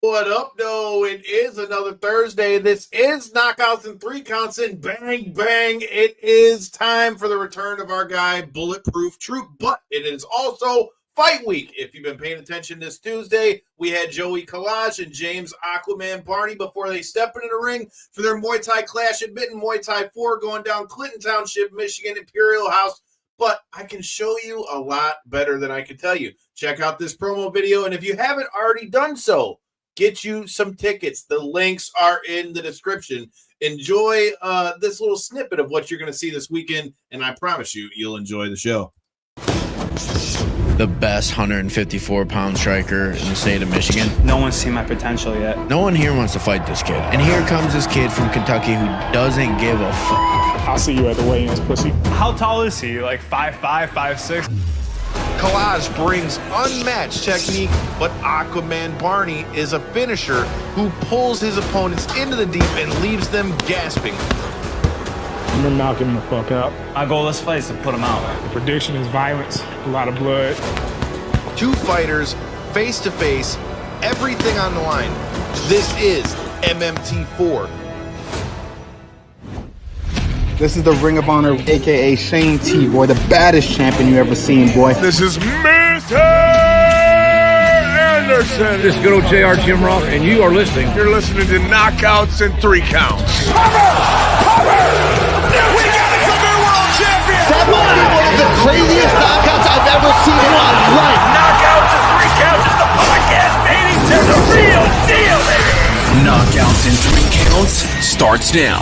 What up, though? It is another Thursday. This is Knockouts and Three Counts, and bang, bang, it is time for the return of our guy, Bulletproof Troop, but it is also Fight Week. If you've been paying attention this Tuesday, we had Joey Kalaj and James Aquaman Barney before they step into the ring for their Muay Thai clash at Mitten Muay Thai 4 going down Clinton Township, Michigan, Imperial House. But I can show you a lot better than I can tell you. Check out this promo video, and if you haven't already done so, get you some tickets. The links are in the description. Enjoy this little snippet of what you're going to see this weekend, and I promise you, you'll enjoy the show. The best 154-pound striker in the state of Michigan. No one's seen my potential yet. No one here wants to fight this kid. And here comes this kid from Kentucky who doesn't give a fuck. I'll see you at the weigh-ins, pussy. How tall is he? Like 5'5", 5'6"? Kalaj brings unmatched technique, but Aquaman Barney is a finisher who pulls his opponents into the deep and leaves them gasping. I'm gonna knock him the fuck out. My goal this fight is to put him out. The prediction is violence, a lot of blood. Two fighters, face to face, everything on the line. This is MMT4. This is the Ring of Honor, a.k.a. Shane T, boy, the baddest champion you ever seen, boy. This is Mr. Anderson. This is good old JR Jim Ross, and you are listening. You're listening to Knockouts and Three Counts. We got a new world champion! That might be one of the craziest knockouts I've ever seen in my life. Knockouts and Three Counts is the podcast, baby. There's a real deal, baby. Knockouts and Three Counts starts now.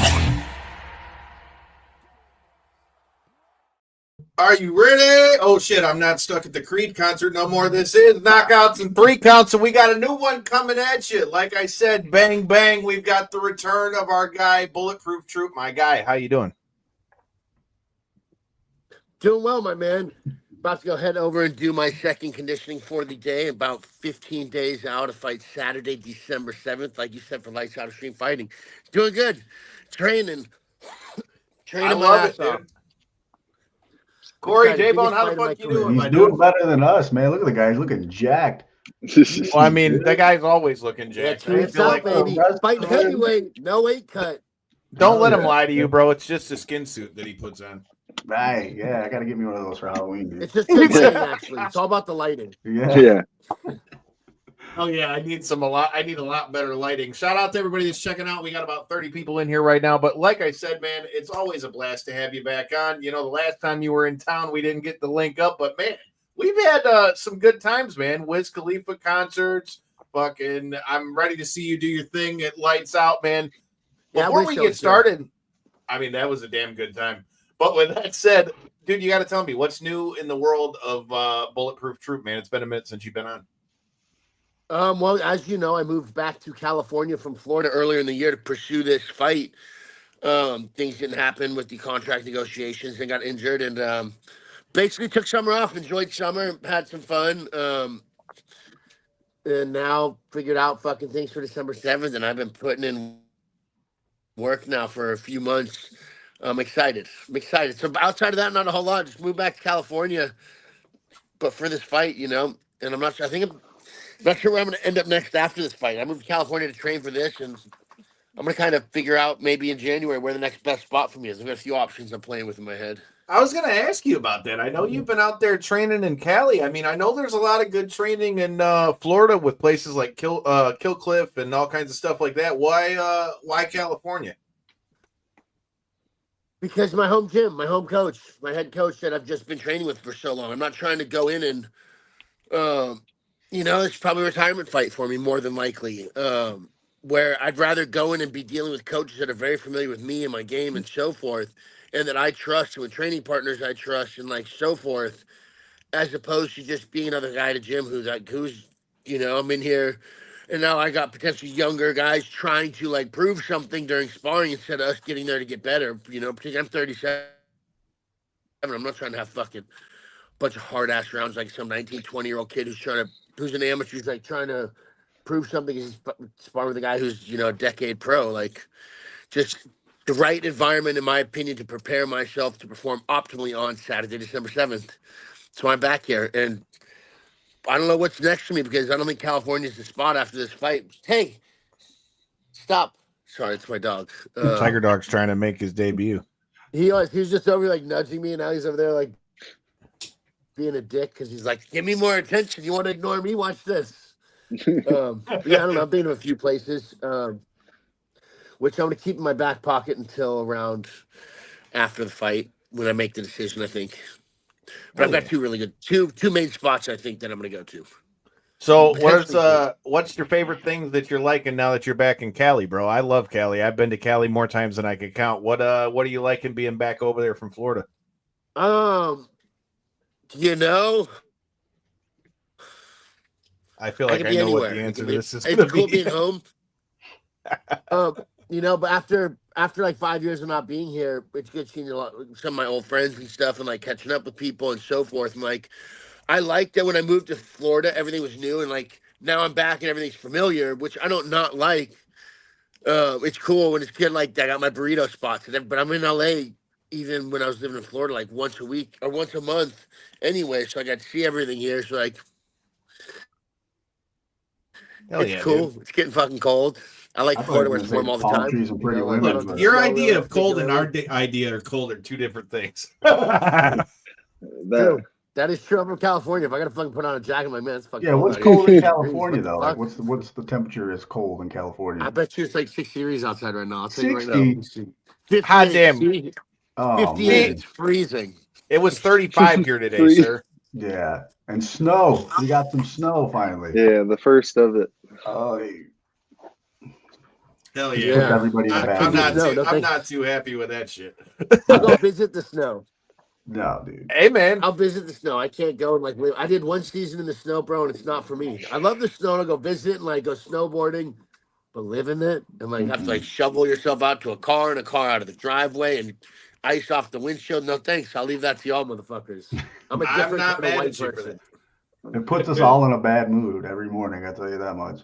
Are you ready? Oh, shit, I'm not stuck at the Creed concert no more. This is Knockouts and Three Counts, and we got a new one coming at you. Like I said, bang, bang, we've got the return of our guy, Bulletproof Troop. My guy, how you doing? Doing well, my man. About to go head over and do my second conditioning for the day. About 15 days out to fight Saturday, December 7th, like you said, for Lights Out Extreme Fighting. Doing good. Training I my love ass it, off. dude. Corey, J-Bone, how the fuck you doing? He's doing better than us, man. Look at the guy. He's looking jacked. Well, I mean, the guy's always looking jacked. Yeah, I feel like, baby. Fighting heavyweight, no weight cut. don't let him lie to you, bro. It's just a skin suit that he puts on. Right, yeah, I gotta get me one of those for Halloween, dude. It's just good lighting, actually. It's all about the lighting. Yeah. Oh yeah, I need a lot better lighting. Shout out to everybody that's checking out. We got about 30 people in here right now. But like I said, man, it's always a blast to have you back on. You know, the last time you were in town, we didn't get the link up, but man, we've had some good times, man. Wiz Khalifa concerts. Fucking, I'm ready to see you do your thing at Lights Out, man. Before we get started, I mean, that was a damn good time. But with that said, dude, you got to tell me what's new in the world of Bulletproof Troop, man. It's been a minute since you've been on. Well, as you know, I moved back to California from Florida earlier in the year to pursue this fight. Things didn't happen with the contract negotiations and got injured, and basically took summer off, enjoyed summer, had some fun, and now figured out fucking things for December 7th, and I've been putting in work now for a few months. I'm excited. So outside of that, not a whole lot. Just moved back to California, but for this fight, you know, and I'm not sure where I'm going to end up next after this fight. I moved to California to train for this, and I'm going to kind of figure out maybe in January where the next best spot for me is. I've got a few options I'm playing with in my head. I was going to ask you about that. I know you've been out there training in Cali. I mean, I know there's a lot of good training in Florida with places like Kill Cliff and all kinds of stuff like that. Why California? Because my home gym, my home coach, my head coach that I've just been training with for so long. I'm not trying to go in and, it's probably a retirement fight for me more than likely. Where I'd rather go in and be dealing with coaches that are very familiar with me and my game and so forth, and that I trust, and with training partners I trust and like so forth, as opposed to just being another guy at a gym who's I'm in here. And now I got potentially younger guys trying to like prove something during sparring instead of us getting there to get better. You know, particularly I'm 37. I'm not trying to have fucking bunch of hard ass rounds like some 19, 20-year-old kid who's an amateur, who's like trying to prove something. He's sparring with a guy who's, a decade pro. Like, just the right environment, in my opinion, to prepare myself to perform optimally on Saturday, December 7th. So I'm back here, and I don't know what's next for me because I don't think California's the spot after this fight. Hey, stop. Sorry, it's my dog. Tiger Dog's trying to make his debut. He was just over like nudging me, and now he's over there like being a dick because he's like, give me more attention. You want to ignore me? Watch this. Yeah, I don't know. I've been to a few places, which I'm going to keep in my back pocket until around after the fight when I make the decision, I think. But I've got two really good, two main spots I think that I'm going to go to. So what's your favorite things that you're liking now that you're back in Cali, bro? I love Cali. I've been to Cali more times than I can count. What are you liking being back over there from Florida? You know, I feel like I know anywhere. what the answer to this is. It's cool being home. You know, but after like 5 years of not being here, it's good seeing some of my old friends and stuff, and like catching up with people and so forth. And like, I liked that when I moved to Florida, everything was new, and like now I'm back and everything's familiar, which I don't not like. It's cool when it's getting like I got my burrito spots, but I'm in LA even when I was living in Florida, like once a week or once a month anyway. So I got to see everything here. So like, it's cool. Dude. It's getting fucking cold. I like Florida where it's warm all the time. Trees are pretty Look, your idea of cold and our idea of cold are two different things. True. That is true. I'm from California. If I gotta fucking put on a jacket, I'm like, man, it's fucking cold. What's cold in California though? Like, what's the temperature is cold in California? I bet you it's like 60 degrees outside right now. I'll tell you right now. 50. Hot damn. 58. It's freezing. It was 35 here today, sir. Yeah, and snow. We got some snow finally. Yeah, the first of it. Oh. Hell yeah! Everybody I'm not too happy with that shit. I'll go visit the snow. No, dude. Hey, man. I'll visit the snow. I can't go and like live. I did one season in the snow, bro, and it's not for me. I love the snow to go visit and like go snowboarding, but live in it and like have to like shovel yourself out to a car and a car out of the driveway and ice off the windshield. No thanks. I'll leave that to y'all motherfuckers. I'm a different kind of white person. It puts us all in a bad mood every morning. I tell you that much.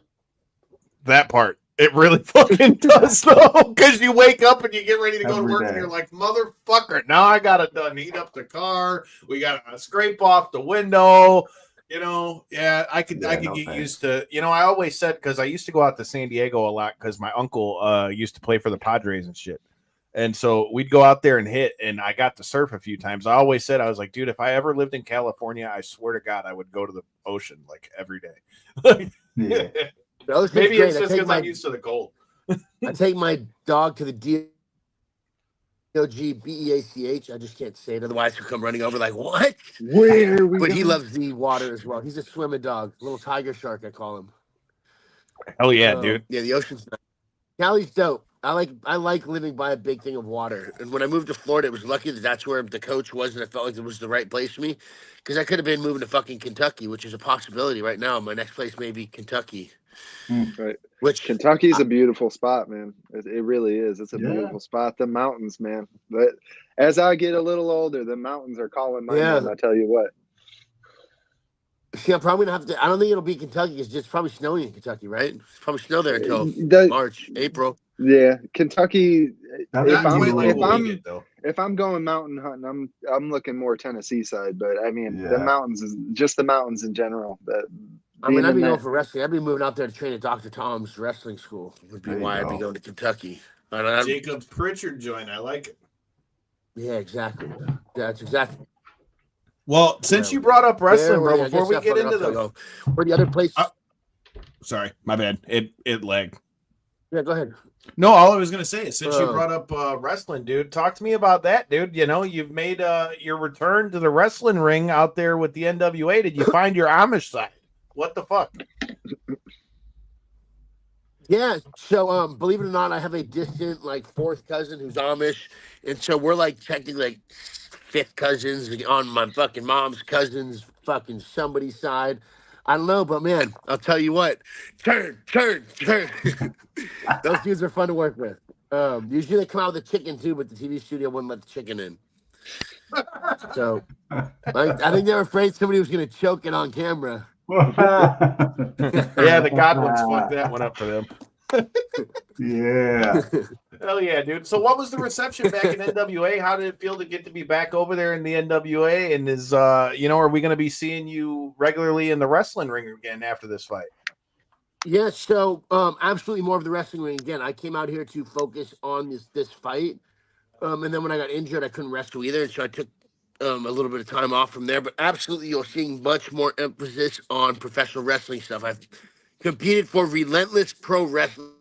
That part. It really fucking does, though, because you wake up and you get ready to go to work and you're like, motherfucker, now I got to done heat up the car. We got to scrape off the window. You know, I could get used to, I always said, because I used to go out to San Diego a lot because my uncle used to play for the Padres and shit. And so we'd go out there and hit, and I got to surf a few times. I always said, I was like, dude, if I ever lived in California, I swear to God, I would go to the ocean like every day. Yeah. Maybe it's just because I'm used to the cold. I take my dog to the DOGBEACH. I just can't say it. Otherwise, he'll come running over like, what? Where are we But he loves the water as well. He's a swimming dog. Little tiger shark, I call him. Hell yeah, dude. Yeah, the ocean's nice. Cali's dope. I like living by a big thing of water. And when I moved to Florida, it was lucky that that's where the coach was, and I felt like it was the right place for me. Because I could have been moving to fucking Kentucky, which is a possibility right now. My next place may be Kentucky. Right. Which Kentucky's a beautiful spot, man. It really is. It's a beautiful spot. The mountains, man. But as I get a little older, the mountains are calling my name. I tell you what. See, I'm probably gonna have to. I don't think it'll be Kentucky. It's just probably snowing in Kentucky, right? It's probably snow there until March, April. Yeah, Kentucky. If I'm going mountain hunting, I'm looking more Tennessee side. But I mean, the mountains is just the mountains in general. I'd be going for wrestling. I'd be moving out there to train at Dr. Tom's wrestling school. Would be why I'd be going to Kentucky. Jacob's Pritchard joint. I like it. Yeah, exactly. That's exactly. Well, since you brought up wrestling, bro, before we get into where the other place. Sorry, my bad. It lagged. Yeah, go ahead. No, all I was gonna say is since you brought up wrestling, dude, talk to me about that, dude. You've made your return to the wrestling ring out there with the NWA. Did you find your Amish side? What the fuck? Yeah, so believe it or not, I have a distant fourth cousin who's Amish, and so we're technically fifth cousins on my fucking mom's cousin's fucking somebody's side. I don't know, but man, I'll tell you what, turn. Those dudes are fun to work with. Usually they come out with a chicken too, but the TV studio wouldn't let the chicken in. So I think they're afraid somebody was going to choke it on camera. Yeah, the Godwins fucked that one up for them. Yeah. Hell yeah, dude. So what was the reception back in NWA? How did it feel to get to be back over there in the NWA? And is are we going to be seeing you regularly in the wrestling ring again after this fight? Yeah, so absolutely more of the wrestling ring. Again, I came out here to focus on this fight. And then when I got injured, I couldn't wrestle either. And so I took a little bit of time off from there. But absolutely, you're seeing much more emphasis on professional wrestling stuff. I've competed for Relentless Pro Wrestling's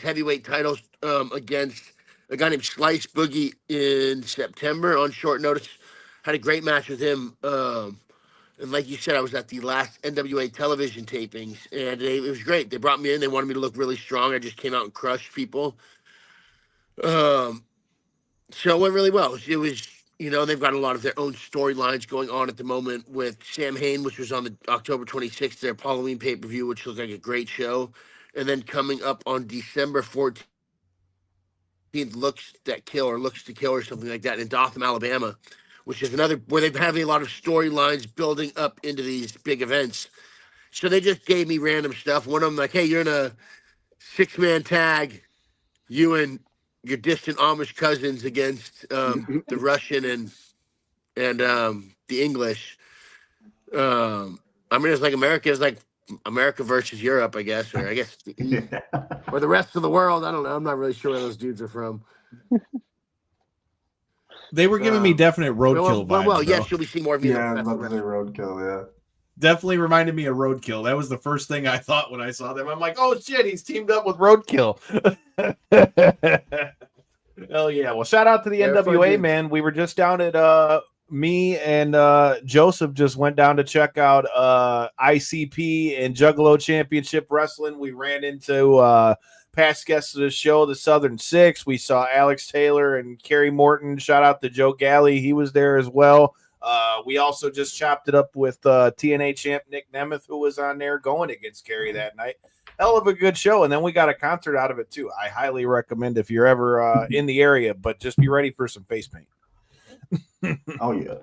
heavyweight titles against a guy named Slice Boogie in September on short notice. Had a great match with him. And like you said, I was at the last NWA television tapings, and it was great. They brought me in. They wanted me to look really strong. I just came out and crushed people. So it went really well. It was, they've got a lot of their own storylines going on at the moment with Sam Hain, which was on the October 26th, their Halloween pay-per-view, which looked like a great show. And then coming up on December 14th, Looks to Kill or something like that in Dothan, Alabama, which is another where they're having a lot of storylines building up into these big events. So they just gave me random stuff. One of them like, hey, you're in a 6-man tag, you and your distant Amish cousins against the Russian and the English. It's like America is like America versus Europe, I guess, or or the rest of the world. I don't know. I'm not really sure where those dudes are from. They were giving me definite roadkill vibes. Well, yes, you'll be seeing more of me. Yeah, I'd love to say roadkill. Yeah, definitely reminded me of Roadkill. That was the first thing I thought when I saw them. I'm like, oh shit, he's teamed up with Roadkill. Hell yeah! Well, shout out to the NWA, man. We were just down at me and Joseph just went down to check out ICP and Juggalo Championship Wrestling. We ran into past guests of the show, the Southern Six. We saw Alex Taylor and Kerry Morton. Shout out to Joe Galley. He was there as well. We also just chopped it up with TNA champ Nick Nemeth, who was on there going against Kerry that night. Hell of a good show. And then we got a concert out of it too. I highly recommend if you're ever in the area, but just be ready for some face paint. Oh yeah.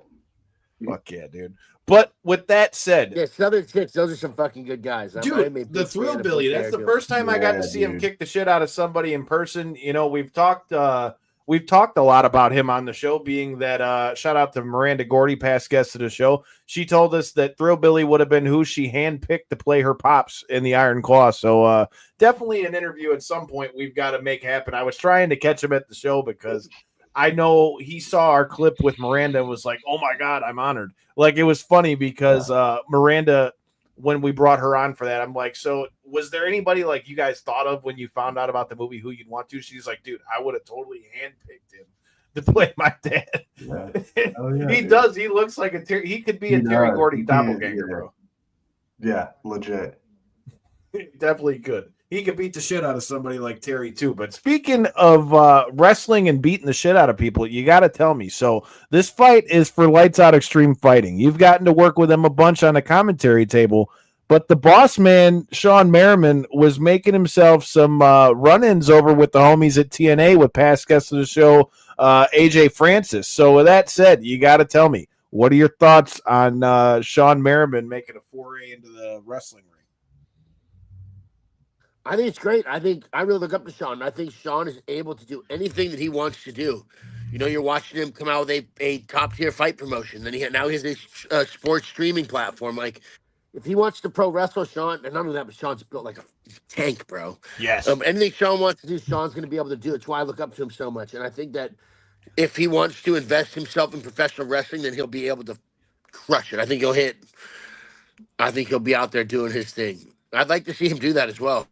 Fuck yeah, dude. But with that said, yeah, Southern Six, those are some fucking good guys. Dude, the Thrill Billy, that's the first time I got to see him kick the shit out of somebody in person. We've talked a lot about him on the show, being that shout out to Miranda Gordy, past guest of the show. She told us that Thrill Billy would have been who she handpicked to play her pops in the Iron Claw. So definitely an interview at some point we've got to make happen. I was trying to catch him at the show because I know he saw our clip with Miranda and was like, oh my God, I'm honored. Like, it was funny because Miranda, when we brought her on for that, I'm like, so was there anybody like you guys thought of when you found out about the movie who you'd want to? She's like, dude, I would have totally handpicked him to play my dad. Yeah. Oh, yeah, he does. He looks like he could be a Terry Gordy doppelganger, bro. Yeah, legit. Definitely could. He could beat the shit out of somebody like Terry too. But speaking of wrestling and beating the shit out of people, you got to tell me. So this fight is for Lights Out Extreme Fighting. You've gotten to work with him a bunch on the commentary table, but the boss man, Sean Merriman, was making himself some run-ins over with the homies at TNA with past guests of the show, AJ Francis. So with that said, you got to tell me, what are your thoughts on Sean Merriman making a foray into the wrestling ring? I think it's great. I really look up to Sean. I think Sean is able to do anything that he wants to do. You're watching him come out with a top-tier fight promotion. Then now he has a sports streaming platform. Like, if he wants to pro wrestle, Sean, and none of that, but Sean's built like a tank, bro. Yes. Anything Sean wants to do, Sean's going to be able to do. That's why I look up to him so much. And I think that if he wants to invest himself in professional wrestling, then he'll be able to crush it. I think he'll be out there doing his thing. I'd like to see him do that as well.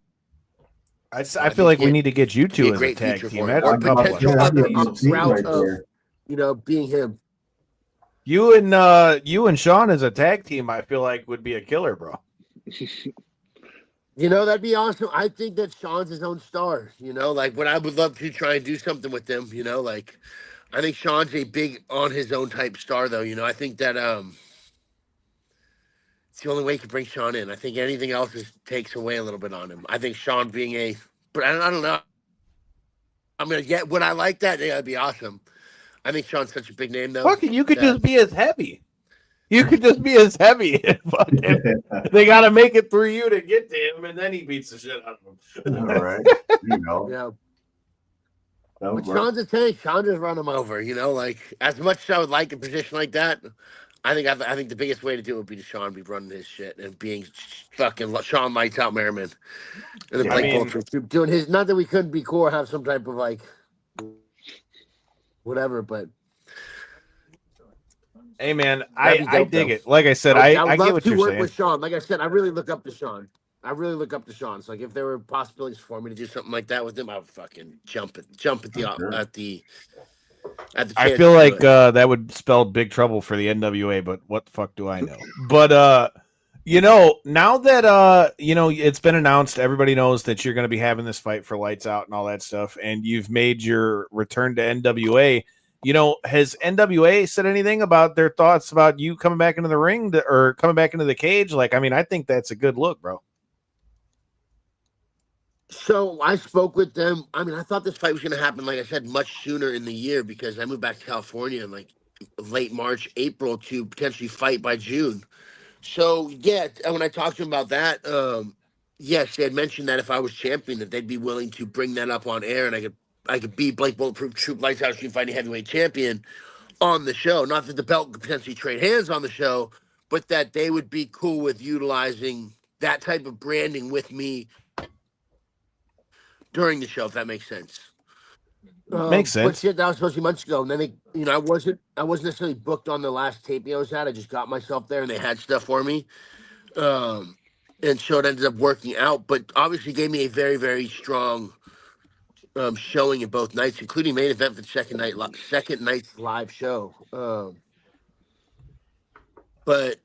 I feel like we need to get you two as a tag team. Or potential route of, being him. You and Sean as a tag team, I feel like would be a killer, bro. That'd be awesome. I think that Sean's his own star. Like, what I would love to try and do something with them. Like, I think Sean's a big on his own type star, though. I think that it's the only way you can bring Sean in. I think anything else takes away a little bit on him. I think Sean being but I don't know. I'm going to get, would I like that? Yeah, that'd be awesome. I think Sean's such a big name, though. Fucking, you could just be as heavy. You could just be as heavy. They got to make it through you to get to him, and then he beats the shit out of him. All right. Yeah. But Sean's a tank. Sean just run him over. Like as much as I would like a position like that, I think the biggest way to do it would be to Sean be running his shit and being fucking Sean Lights Out Merriman. And then Blake Bulletproof doing his. Not that we couldn't be cool or have some type of like whatever, but hey man, I dig it. Like I said, I get love what to you're work saying. with Sean. Like I said, I really look up to Sean. So like if there were possibilities for me to do something like that with him, I would fucking jump at the I feel like that would spell big trouble for the NWA, but what the fuck do I know? But now that it's been announced, everybody knows that you're going to be having this fight for Lights Out and all that stuff, and you've made your return to NWA. Has NWA said anything about their thoughts about you coming back into the ring or coming back into the cage? Like, I mean, I think that's a good look, bro. So I spoke with them. I mean, I thought this fight was going to happen, like I said, much sooner in the year because I moved back to California in like late March, April to potentially fight by June. So yeah, when I talked to them about that, yes, they had mentioned that if I was champion, that they'd be willing to bring that up on air, and I could be Blake Bulletproof Troop Lights Out Extreme Fighting Heavyweight Champion on the show. Not that the belt could potentially trade hands on the show, but that they would be cool with utilizing that type of branding with me during the show, if that makes sense. Makes sense. But shit, that was supposed to be months ago. And then I wasn't necessarily booked on the last taping I was at. I just got myself there, and they had stuff for me. And so it ended up working out. But obviously, gave me a very, very strong showing in both nights, including main event for the second night's live show. But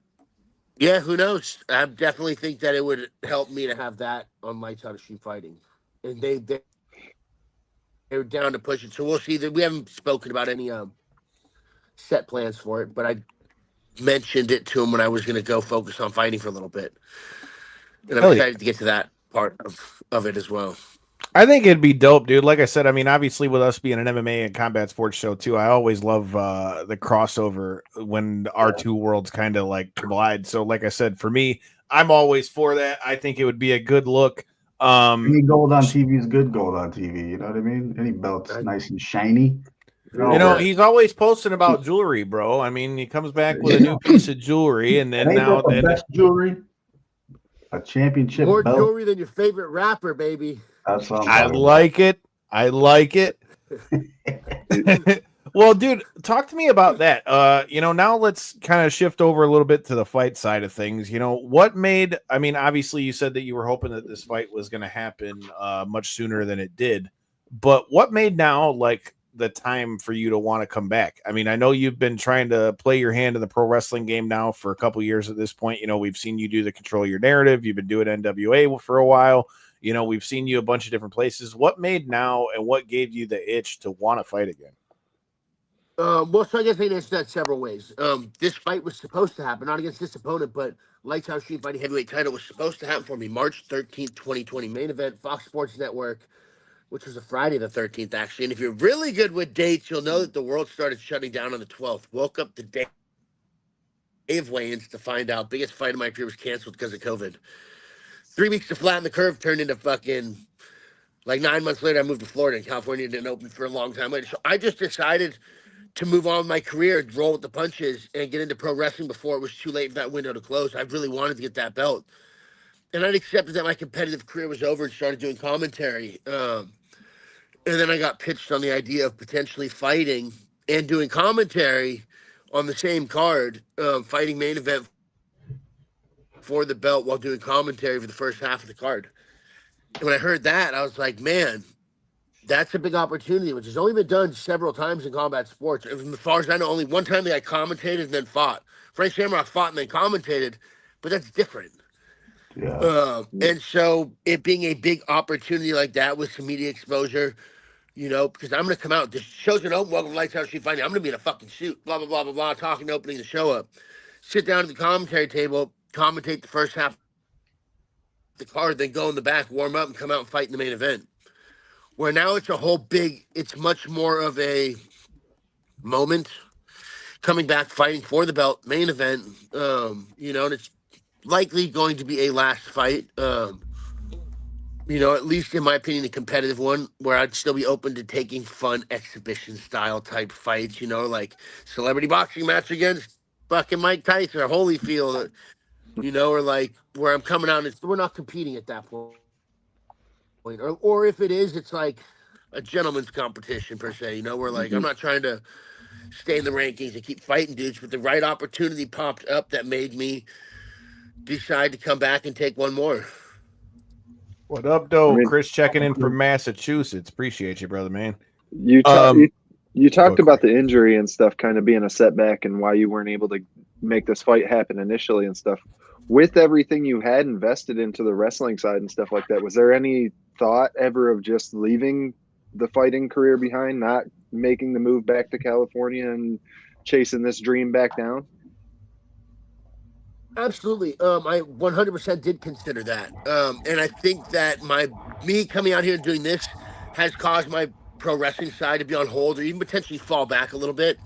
yeah, who knows? I definitely think that it would help me to have that on Lights Out Extreme Fighting. And they were down to push it. So we'll see. That we haven't spoken about any set plans for it, but I mentioned it to him when I was going to go focus on fighting for a little bit. And I'm excited to get to that part of it as well. I think it'd be dope, dude. Like I said, I mean, obviously with us being an MMA and combat sports show too, I always love the crossover when our two worlds kind of like collide. So like I said, for me, I'm always for that. I think it would be a good look. Any gold on TV is good gold on TV. You know what I mean? Any belt's nice and shiny. He's always posting about jewelry, bro. I mean, he comes back with a new piece of jewelry, and then now the best jewelry, a championship more belt. jewelry than your favorite rapper, baby. That's what I like it. Well, dude, talk to me about that. Now let's kind of shift over a little bit to the fight side of things. What made, I mean, obviously you said that you were hoping that this fight was going to happen much sooner than it did, but what made now like the time for you to want to come back? I mean, I know you've been trying to play your hand in the pro wrestling game now for a couple years at this point. We've seen you do the Control Your Narrative. You've been doing NWA for a while. We've seen you a bunch of different places. What made now and what gave you the itch to want to fight again? So I guess I can answer that several ways. This fight was supposed to happen, not against this opponent, but Lights Out Extreme Fighting Heavyweight title was supposed to happen for me March 13th, 2020. Main event, Fox Sports Network, which was a Friday the 13th, actually. And if you're really good with dates, you'll know that the world started shutting down on the 12th. Woke up the day of weigh-ins to find out biggest fight of my career was canceled because of COVID. 3 weeks to flatten the curve turned into fucking, like 9 months later, I moved to Florida, and California didn't open for a long time later. So I just decided to move on with my career, roll with the punches, and get into pro wrestling before it was too late for that window to close. I really wanted to get that belt. And I'd accepted that my competitive career was over and started doing commentary. And then I got pitched on the idea of potentially fighting and doing commentary on the same card, fighting main event for the belt while doing commentary for the first half of the card. And when I heard that, I was like, man, that's a big opportunity, which has only been done several times in combat sports. As far as I know, only one time that I commentated and then fought. Frank Shamrock fought and then commentated, but that's different. Yeah. And so it being a big opportunity like that with some media exposure, because I'm going to come out. The show's going to open. Welcome to Lights Out Extreme Fighting. I'm going to be in a fucking suit, blah, blah, blah, blah, blah, talking, opening the show up. Sit down at the commentary table, commentate the first half of the card, then go in the back, warm up, and come out and fight in the main event. Where now it's much more of a moment coming back, fighting for the belt, main event, and it's likely going to be a last fight. at least in my opinion, a competitive one where I'd still be open to taking fun exhibition style type fights, like celebrity boxing match against fucking Mike Tyson or Holyfield, or like where I'm coming out and we're not competing at that point. Or if it is, it's like a gentleman's competition per se, where like I'm not trying to stay in the rankings and keep fighting dudes, but the right opportunity popped up that made me decide to come back and take one more. What up, though? Chris checking in from Massachusetts. Appreciate you, brother, man. You talked about the injury and stuff kind of being a setback and why you weren't able to make this fight happen initially and stuff. With everything you had invested into the wrestling side and stuff like that, was there any thought ever of just leaving the fighting career behind, not making the move back to California and chasing this dream back down? Absolutely. I 100% did consider that. And I think that me coming out here and doing this has caused my pro wrestling side to be on hold or even potentially fall back a little bit.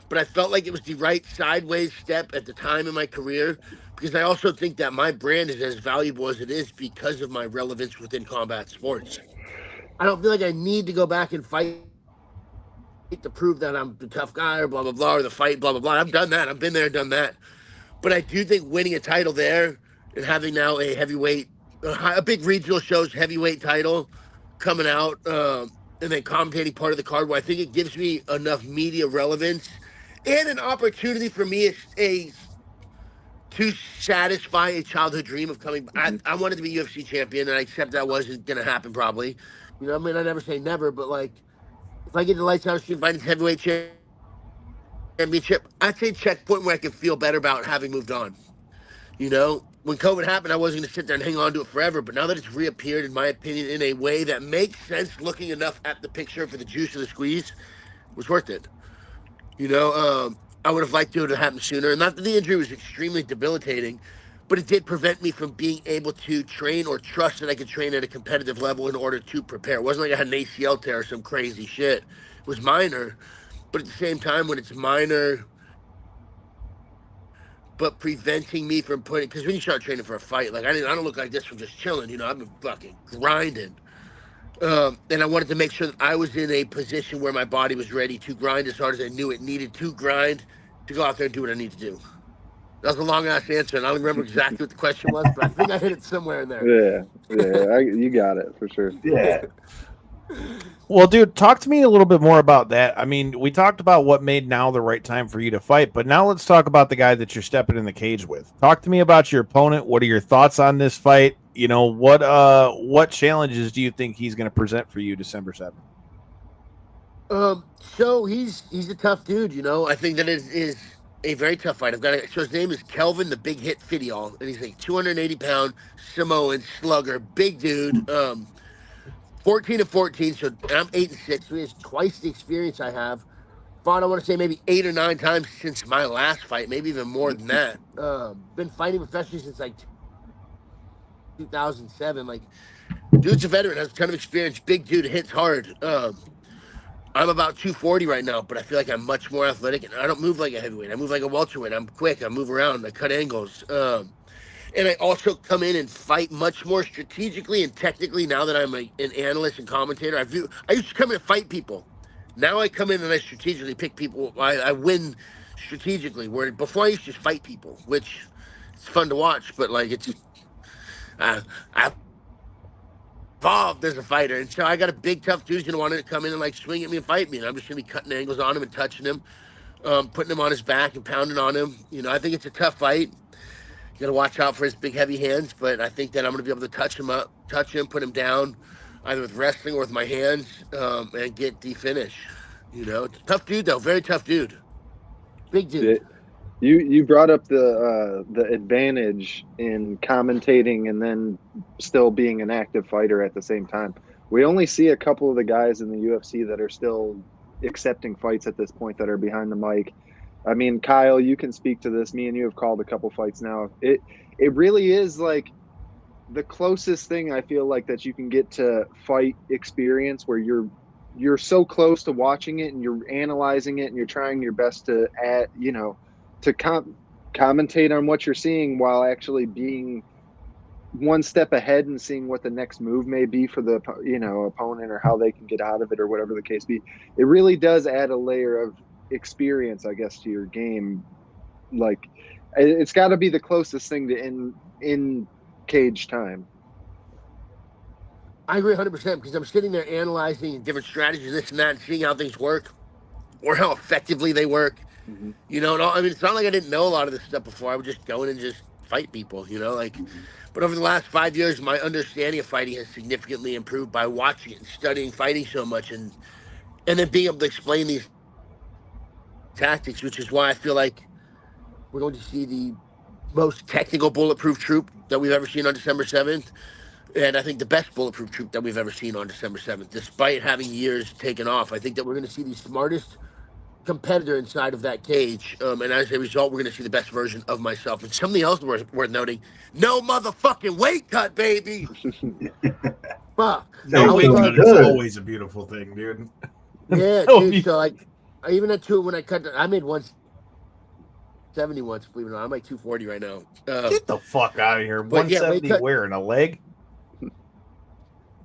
But I felt like it was the right sideways step at the time in my career because I also think that my brand is as valuable as it is because of my relevance within combat sports. I don't feel like I need to go back and fight to prove that I'm the tough guy or blah, blah, blah, or the fight, blah, blah, blah. I've done that. I've been there, done that. But I do think winning a title there and having now a heavyweight, a big regional shows heavyweight title coming out, and then commentating part of the card, where I think it gives me enough media relevance and an opportunity for me to satisfy a childhood dream of coming. I wanted to be UFC champion, and I accept that wasn't going to happen probably. I never say never, but like if I get the lights out stream fighting heavyweight championship, I'd say checkpoint where I can feel better about having moved on. When COVID happened, I wasn't going to sit there and hang on to it forever. But now that it's reappeared, in my opinion, in a way that makes sense, looking enough at the picture for the juice of the squeeze, was worth it. I would have liked it to happen sooner. Not that the injury was extremely debilitating, but it did prevent me from being able to train or trust that I could train at a competitive level in order to prepare. It wasn't like I had an ACL tear or some crazy shit. It was minor. But at the same time, when it's minor but preventing me from putting, because when you start training for a fight, like I don't look like this from just chilling, I've been fucking grinding. And I wanted to make sure that I was in a position where my body was ready to grind as hard as I knew it needed to grind to go out there and do what I need to do. That was a long ass answer, and I don't remember exactly what the question was, but I think I hit it somewhere in there. Yeah, you got it for sure. Yeah. Well, dude, talk to me a little bit more about that. I mean, we talked about what made now the right time for you to fight, but now let's talk about the guy that you're stepping in the cage with. Talk to me about your opponent. What are your thoughts on this fight? What challenges do you think he's going to present for you December 7th? So he's a tough dude, I think that is a very tough fight. So his name is Kelvin the Big Hit Fidial, and he's like 280-pound Samoan slugger, big dude. 14-14, so I'm 8-6. So he has twice the experience I have. Fought, I want to say maybe 8 or 9 times since my last fight, maybe even more than that. Been fighting professionally since like 2007. Like, dude's a veteran, has a ton of experience. Big dude, hits hard. I'm about 240 right now, but I feel like I'm much more athletic, and I don't move like a heavyweight. I move like a welterweight. I'm quick. I move around. I cut angles. And I also come in and fight much more strategically and technically now that I'm an analyst and commentator. I used to come in and fight people. Now I come in and I strategically pick people. I win strategically, where before I used to just fight people, which it's fun to watch, but like it's I evolved as a fighter. And so I got a big, tough dude who's going to want to come in and like swing at me and fight me. And I'm just going to be cutting angles on him and touching him, putting him on his back and pounding on him. I think it's a tough fight. You got to watch out for his big, heavy hands, but I think that I'm going to be able to touch him, put him down, either with wrestling or with my hands, and get the finish. Tough dude though, very tough dude, big dude. You brought up the advantage in commentating and then still being an active fighter at the same time. We only see a couple of the guys in the UFC that are still accepting fights at this point that are behind the mic. I mean, Kyle, you can speak to this. Me and you have called a couple fights now. It really is like the closest thing I feel like that you can get to fight experience where you're so close to watching it and you're analyzing it and you're trying your best to commentate on what you're seeing while actually being one step ahead and seeing what the next move may be for the opponent or how they can get out of it or whatever the case be. It really does add a layer of experience, I guess, to your game. Like, it's got to be the closest thing to in cage time. I agree 100% because I'm sitting there analyzing different strategies, this and that, and seeing how things work or how effectively they work. Mm-hmm. You know, I mean, it's not like I didn't know a lot of this stuff before. I would just go in and just fight people, you know, like. But over the last 5 years, my understanding of fighting has significantly improved by watching it and studying fighting so much, and then being able to explain these tactics, which is why I feel like we're going to see the most technical bulletproof troop that we've ever seen on December 7th. And I think the best bulletproof troop that we've ever seen on December 7th, despite having years taken off. I think that we're going to see the smartest competitor inside of that cage. And as a result, we're going to see the best version of myself. And something else worth noting, no motherfucking weight cut, baby. Fuck. No weight cut is always a beautiful thing, dude. Yeah, dude. So, like, even at two, when I cut, I made 170 once, believe it or not. I'm like 240 right now. Get the fuck out of here. 170 wearing a leg?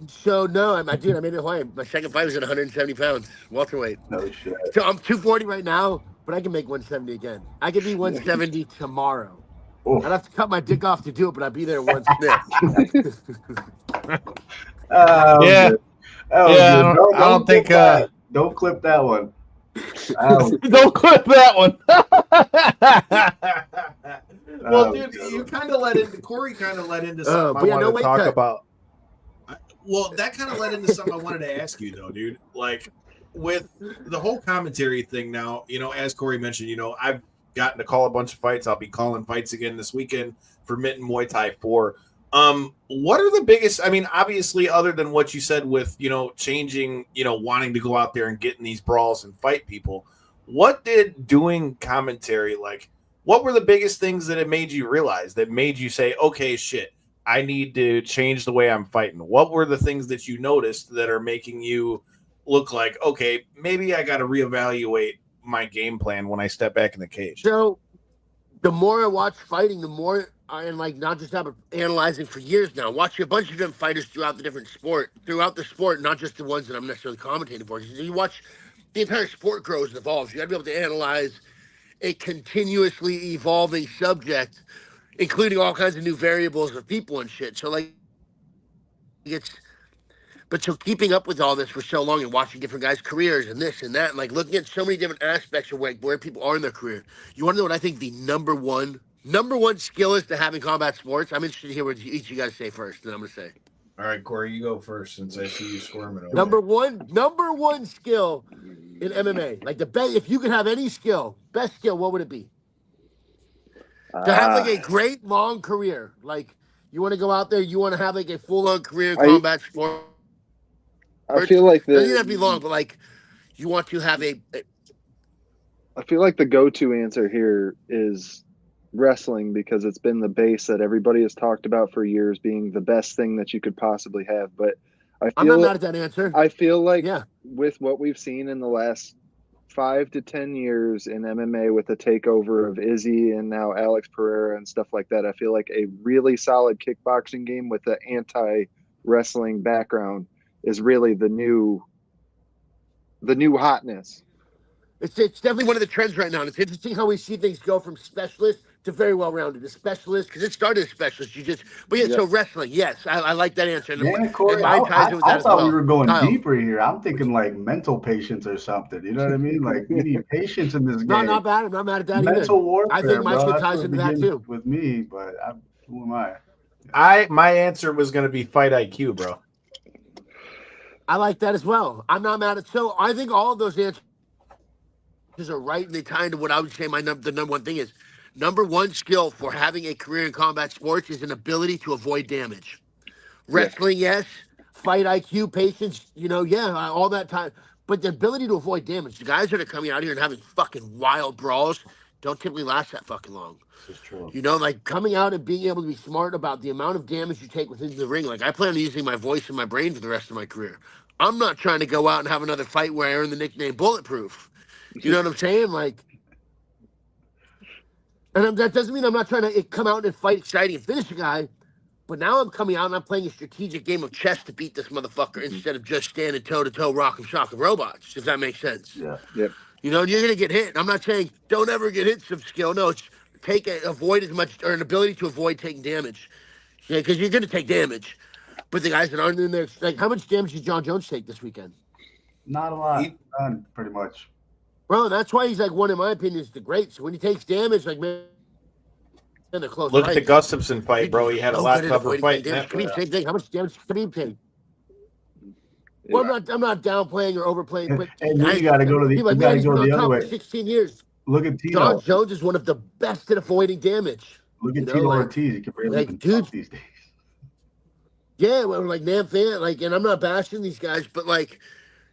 So no, I made it Hawaii. My second fight was at 170 pounds, welterweight. No shit. So I'm 240 right now, but I can make 170 agagan. I could be 170 tomorrow. Oof. I'd have to cut my dick off to do it, but I'd be there in one snip. Yeah. I don't think. Don't clip that one. Don't clip that one. Well, dude, you kind of Corey kind of led into something I wanted to talk about. Well, that kind of led into something I wanted to ask you, though, dude. Like, with the whole commentary thing now, you know, as Corey mentioned, you know, I've gotten to call a bunch of fights. I'll be calling fights again this weekend for Mitten Muay Thai 4. What are the biggest, I mean, obviously, other than what you said with, you know, changing, you know, wanting to go out there and get in these brawls and fight people, what did doing commentary, like, what were the biggest things that it made you realize, that made you say, okay, shit, I need to change the way I'm fighting? What were the things that you noticed that are making you look like, okay, maybe I got to reevaluate my game plan when I step back in the cage? So the more I watch fighting, the more and like not just analyzing for years now, watching a bunch of different fighters throughout the sport, not just the ones that I'm necessarily commentating for. You watch the entire sport grows and evolves. You got to be able to analyze a continuously evolving subject, including all kinds of new variables of people and shit. So like so keeping up with all this for so long and watching different guys' careers and this and that, and like looking at so many different aspects of where people are in their career. You want to know what I think the number one skill is to having combat sports? I'm interested to hear what each of you guys say first, then I'm gonna say. All right, Corey, you go first since I see you squirming over Number one skill in MMA. Like the best, if you could have any skill, best skill, what would it be? To have like a great long career. Like you want to go out there, you want to have like a full-on career in combat sport. I feel like it doesn't have to be long, but like you want to have I feel like the go-to answer here is wrestling, because it's been the base that everybody has talked about for years being the best thing that you could possibly have. But I'm not mad at that answer. I feel like with what we've seen in the last 5 to 10 years in MMA with the takeover of Izzy and now Alex Pereira and stuff like that, I feel like a really solid kickboxing game with the anti-wrestling background is really the new hotness. It's definitely one of the trends right now. And it's interesting how we see things go from specialist to very well-rounded. A specialist, because it started as specialist. So wrestling, yes. I like that answer. Yeah, Corey, I thought we were going deeper here. I'm thinking like mental patience or something. You know what I mean? Like, you need patience in this game. No, not bad. I'm not mad at that mental either. warfare, I think my bro. shit ties into that too. With me, but who am I? My answer was going to be fight IQ, bro. I like that as well. I'm not mad at. So I think all of those answers are right, and they tie into what I would say the number one thing is. Number one skill for having a career in combat sports is an ability to avoid damage. Wrestling, yes. Fight IQ, patience, all that time. But the ability to avoid damage. The guys that are coming out here and having fucking wild brawls don't typically last that fucking long. This is true. Like coming out and being able to be smart about the amount of damage you take within the ring. Like I plan on using my voice and my brain for the rest of my career. I'm not trying to go out and have another fight where I earn the nickname Bulletproof. You know what I'm saying? Like, and that doesn't mean I'm not trying to come out and fight exciting and finish a guy, But now I'm coming out and I'm playing a strategic game of chess to beat this motherfucker instead of just standing toe-to-toe, rock and shock of robots, if that makes sense. Yeah. Yep. You know, you're going to get hit. I'm not saying don't ever get hit some skill. No, it's avoid as much, or an ability to avoid taking damage. Yeah, because you're going to take damage. But the guys that aren't in there, like, how much damage did John Jones take this weekend? Not a lot. None, pretty much. Bro, that's why he's like one, in my opinion, is the great. So when he takes damage, like, man, they're close. Look at the Gustafson fight, bro. He had a lot tougher fight. Same thing. How much damage did Khabib take? Well, I'm not downplaying or overplaying, but and you got to go to the, you got to go the other way. 16 years. Look at Tito. John Jones is one of the best at avoiding damage. Look at Tito Ortiz. He can barely even talk these days. Yeah, well, like Nam Fan, like, and I'm not bashing these guys, but like,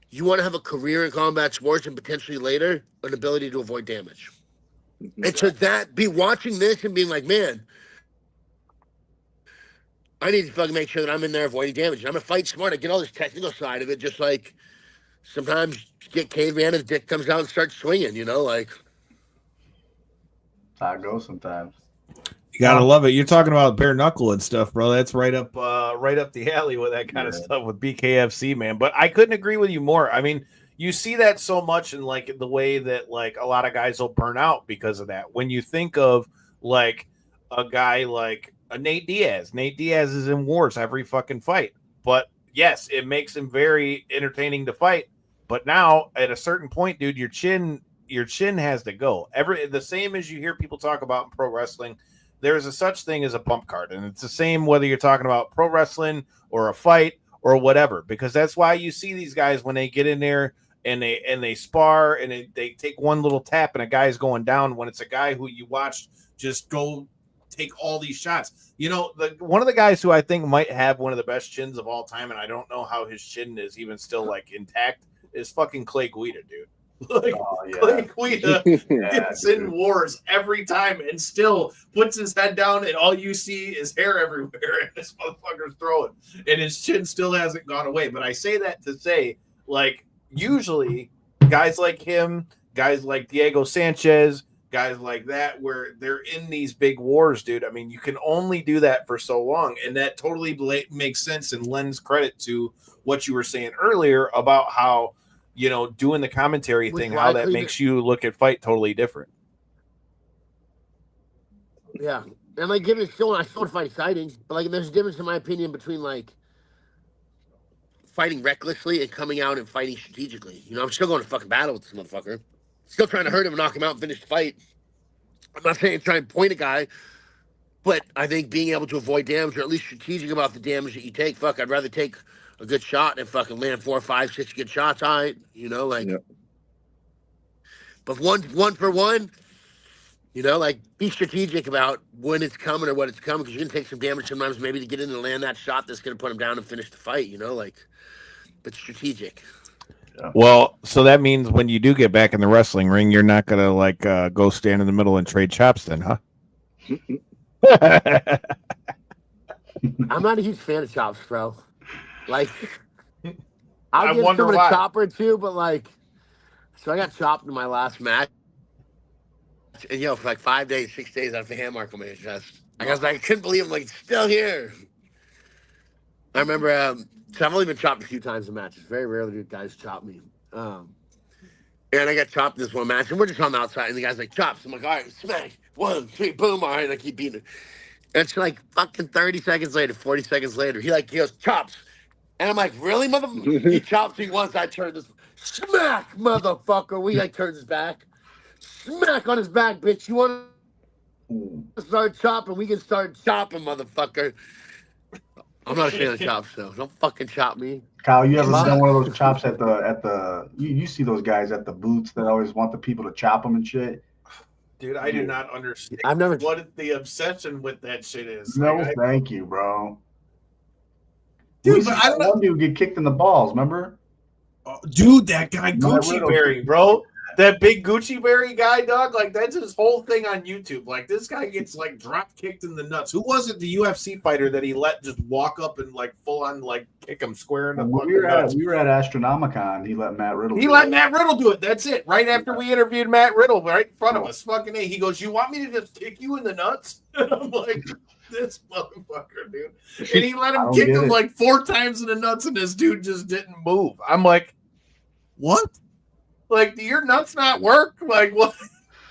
you want to have a career in combat sports and potentially later an ability to avoid damage. And so that be watching this and being like, man, I need to fucking make sure that I'm in there avoiding damage. I'm gonna fight smart. I get all this technical side of it. Just like sometimes you get caveman and the dick comes out and starts swinging. You know, like that's how it goes sometimes. You gotta love it. You're talking about bare knuckle and stuff, bro. That's right up the alley with that kind of stuff with BKFC, man. But I couldn't agree with you more. I mean, you see that so much in like the way that like a lot of guys will burn out because of that. When you think of like a guy like a Nate Diaz is in wars every fucking fight. But yes, it makes him very entertaining to fight. But now at a certain point, dude, your chin has to go. The same as you hear people talk about in pro wrestling. There's a such thing as a bump card, and it's the same whether you're talking about pro wrestling or a fight or whatever, because that's why you see these guys when they get in there and they spar and they take one little tap and a guy's going down when it's a guy who you watched just go take all these shots. You know, one of the guys who I think might have one of the best chins of all time, and I don't know how his chin is even still like intact, is fucking Clay Guida, dude. Like, Clay Guida gets in wars every time and still puts his head down, and all you see is hair everywhere, and this motherfucker's throwing, and his chin still hasn't gone away. But I say that to say, like, usually guys like him, guys like Diego Sanchez, guys like that, where they're in these big wars, dude. I mean, you can only do that for so long, and that totally makes sense and lends credit to what you were saying earlier about how, you know, doing the commentary thing, how that makes you look at fight totally different. Yeah. And like, I still fight exciting, but like, there's a difference in my opinion between like fighting recklessly and coming out and fighting strategically. You know, I'm still going to fucking battle with this motherfucker. Still trying to hurt him and knock him out and finish the fight. I'm not saying try and point a guy, but I think being able to avoid damage, or at least strategic about the damage that you take. Fuck, I'd rather take a good shot and fucking land 4, 5, 6 good shots. All right, you know, like, but one for one, you know, like, be strategic about when it's coming or what it's coming, because you're gonna take some damage sometimes, maybe to get in and land that shot that's gonna put him down and finish the fight. You know, like, but strategic. Yeah. Well, so that means when you do get back in the wrestling ring, you're not gonna like go stand in the middle and trade chops, then, huh? I'm not a huge fan of chops, bro. Like, I'll give someone a chopper or two, but like, so I got chopped in my last match, and for like 5 days, 6 days, I have a hand mark on my chest. I was like, I couldn't believe I'm like, it's still here. I remember, so I've only been chopped a few times in matches. Very rarely do guys chop me. And I got chopped in this one match, and we're just on the outside, and the guy's like, chops. I'm like, all right, smack, 1, 2, boom, all right, and I keep beating it. And it's like fucking 30 seconds later, 40 seconds later, he goes, chops. And I'm like, really, motherfucker? He chops me once, I turn this, smack, motherfucker. We turns his back. Smack on his back, bitch. You want to start chopping? We can start chopping, motherfucker. I'm not a fan of chops, though. Don't fucking chop me. Kyle, you ever done one of those chops at the you see those guys at the boots that always want the people to chop them and shit? Dude, I do not understand what the obsession with that shit is. No, thank you, bro. Dude, but I don't know. One dude get kicked in the balls, remember? Dude, that guy Gucci Berry, bro. That big Gucci Berry guy, dog. Like, that's his whole thing on YouTube. Like, this guy gets like drop kicked in the nuts. Who was it? The UFC fighter that he let just walk up and like full on like kick him square in the nuts. We were at Astronomicon. He let Matt Riddle. Matt Riddle do it. That's it. Right after we interviewed Matt Riddle, right in front of us. Fucking A. He goes, "You want me to just kick you in the nuts?" And I'm like, this motherfucker, dude. And he let I him don't kick get him it. like 4 times in the nuts, and this dude just didn't move. I'm like, what? Like, do your nuts not work? Like, what?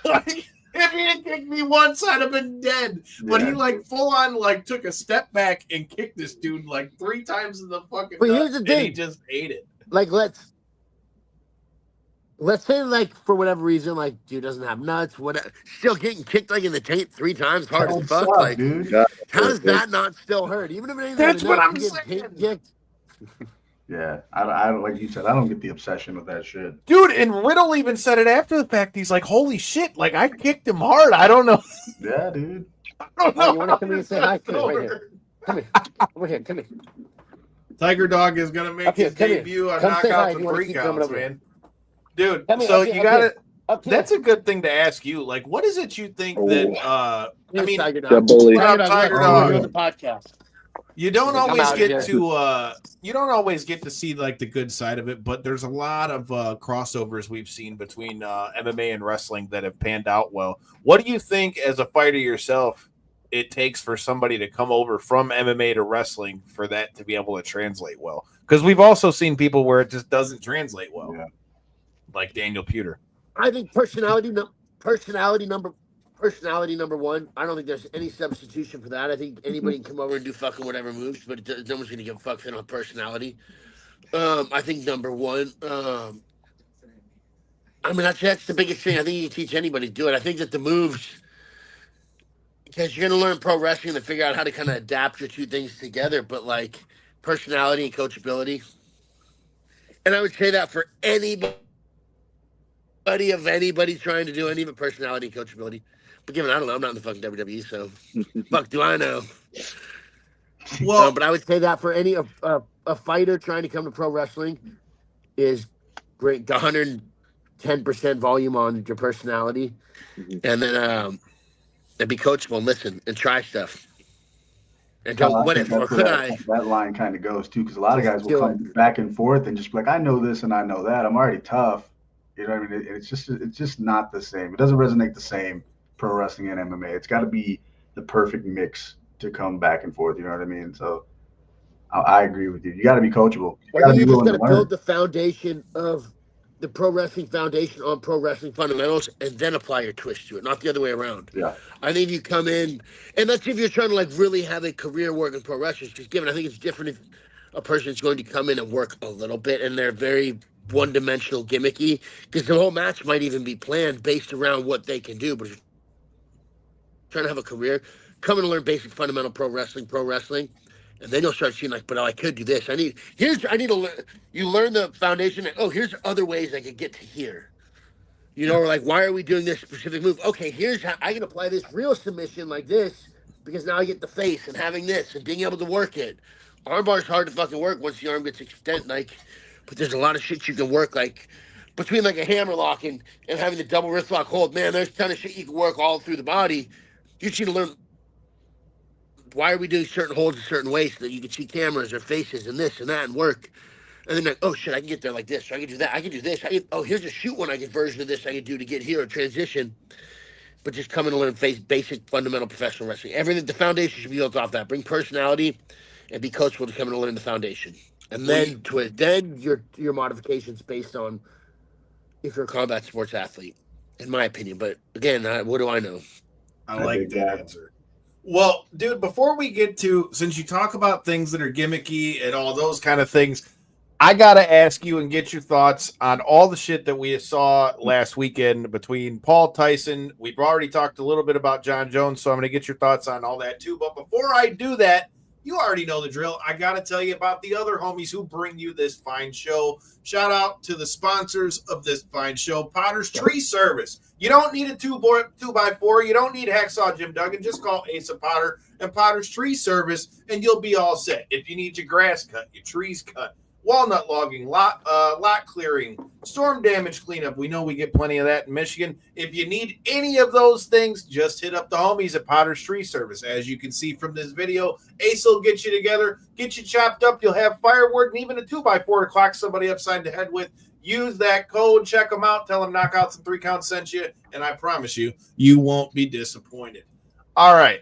Like, if he had kicked me once, I'd have been dead. But he like full on like took a step back and kicked this dude like 3 times in the fucking But nuts, here's the and thing. he just ate it. Like, let's say, like, for whatever reason, like, dude doesn't have nuts, whatever, still getting kicked, like, in the taint 3 times, hard That as fuck. suck, Like, dude. how does that not still hurt? Even if it ain't That's what nuts, I'm you get saying. taint kicked. Yeah, I don't like you said. I don't get the obsession with that shit. Dude, and Riddle even said it after the fact. He's like, holy shit, like I kicked him hard. I don't know. Yeah, dude. I don't Oh, know. you want to come here and say hi? Come here, right here. Come here. Over here. Come here. Tiger Dog is gonna make Up here, his come here. debut on Come say hi Knockouts if and you wanna 3 keep coming counts, over here. man. Dude, Come here, so up here, you up got here. it. Up here. That's a good thing to ask you. Like, what is it you think that I Here's mean, Tiger The Dog. bully. What up, Tiger Tiger Dog, Dog? you're on the podcast. you don't He's like, I'm always out get here. to you don't always get to see like the good side of it, but there's a lot of crossovers we've seen between MMA and wrestling that have panned out well. What do you think as a fighter yourself it takes for somebody to come over from MMA to wrestling for that to be able to translate well? Because we've also seen people where it just doesn't translate well. Yeah. Like Daniel Puder. I think personality number 1. I don't think there's any substitution for that. I think anybody can come over and do fucking whatever moves, but no one's gonna give a fuck on personality. I think number 1. I mean that's the biggest thing. I think you can teach anybody to do it. I think that the moves, because you're gonna learn pro wrestling to figure out how to kind of adapt your 2 things together. But like personality and coachability, and I would say that for anybody trying to do any of it, personality and coachability. But given I don't know, I'm not in the fucking WWE, so fuck do I know. Well, But I would say that for any a fighter trying to come to pro wrestling is great. 110% volume on your personality, and then and be coachable and listen and try stuff. And don't I what think if or that's could where I? that line kind of goes too, because a lot of Just guys will do come back and forth and just be like, I know this and I know that. I'm already tough. You know what I mean? It's just not the same. It doesn't resonate the same, pro wrestling and MMA. It's got to be the perfect mix to come back and forth. You know what I mean? So I agree with you. You got to be coachable. You got to be You just willing got to to learn. build the foundation of the pro wrestling foundation on pro wrestling fundamentals, and then apply your twist to it, not the other way around. Yeah. I think you come in, and that's if you're trying to like really have a career work in pro wrestling. Because given, I think it's different if a person is going to come in and work a little bit, and they're very one-dimensional, gimmicky. Because the whole match might even be planned based around what they can do. But if you're trying to have a career, come in and learn basic fundamental pro wrestling, and then you'll start seeing like, but I could do this. I need to learn. You learn the foundation. Oh, here's other ways I could get to here. You know, or like, why are we doing this specific move? Okay, here's how I can apply this real submission like this, because now I get the face and having this and being able to work it. Armbar's hard to fucking work once the arm gets extended, like, but there's a lot of shit you can work, like, between like a hammer lock and having the double wrist lock hold. Man, there's a ton of shit you can work all through the body. You just need to learn, why are we doing certain holds in certain ways so that you can see cameras or faces and this and that and work. And then like, oh shit, I can get there like this. Or I can do that. I can do this. Oh, here's a shoot one version of this I can do to get here or transition. But just come in and learn basic fundamental professional wrestling. Everything, the foundation should be built off that. Bring personality and be coachable to come in and learn the foundation. And then your modifications based on if you're a combat sports athlete, in my opinion. But again, what do I know? I like that answer. Well, dude, before we get to, since you talk about things that are gimmicky and all those kind of things, I got to ask you and get your thoughts on all the shit that we saw last weekend between Paul Tyson. We've already talked a little bit about John Jones, so I'm going to get your thoughts on all that too. But before I do that, you already know the drill. I got to tell you about the other homies who bring you this fine show. Shout out to the sponsors of this fine show, Potter's Tree Service. You don't need a 2x4. You don't need Hacksaw Jim Duggan. Just call Asa Potter and Potter's Tree Service, and you'll be all set. If you need your grass cut, your trees cut, walnut logging, lot clearing, storm damage cleanup. We know we get plenty of that in Michigan. If you need any of those things, just hit up the homies at Potter's Tree Service. As you can see from this video, Ace will get you together, get you chopped up. You'll have firewood and even a 2x4 to clock somebody upside the head with. Use that code, check them out, tell them Knockouts and 3 Counts sent you, and I promise you, you won't be disappointed. All right.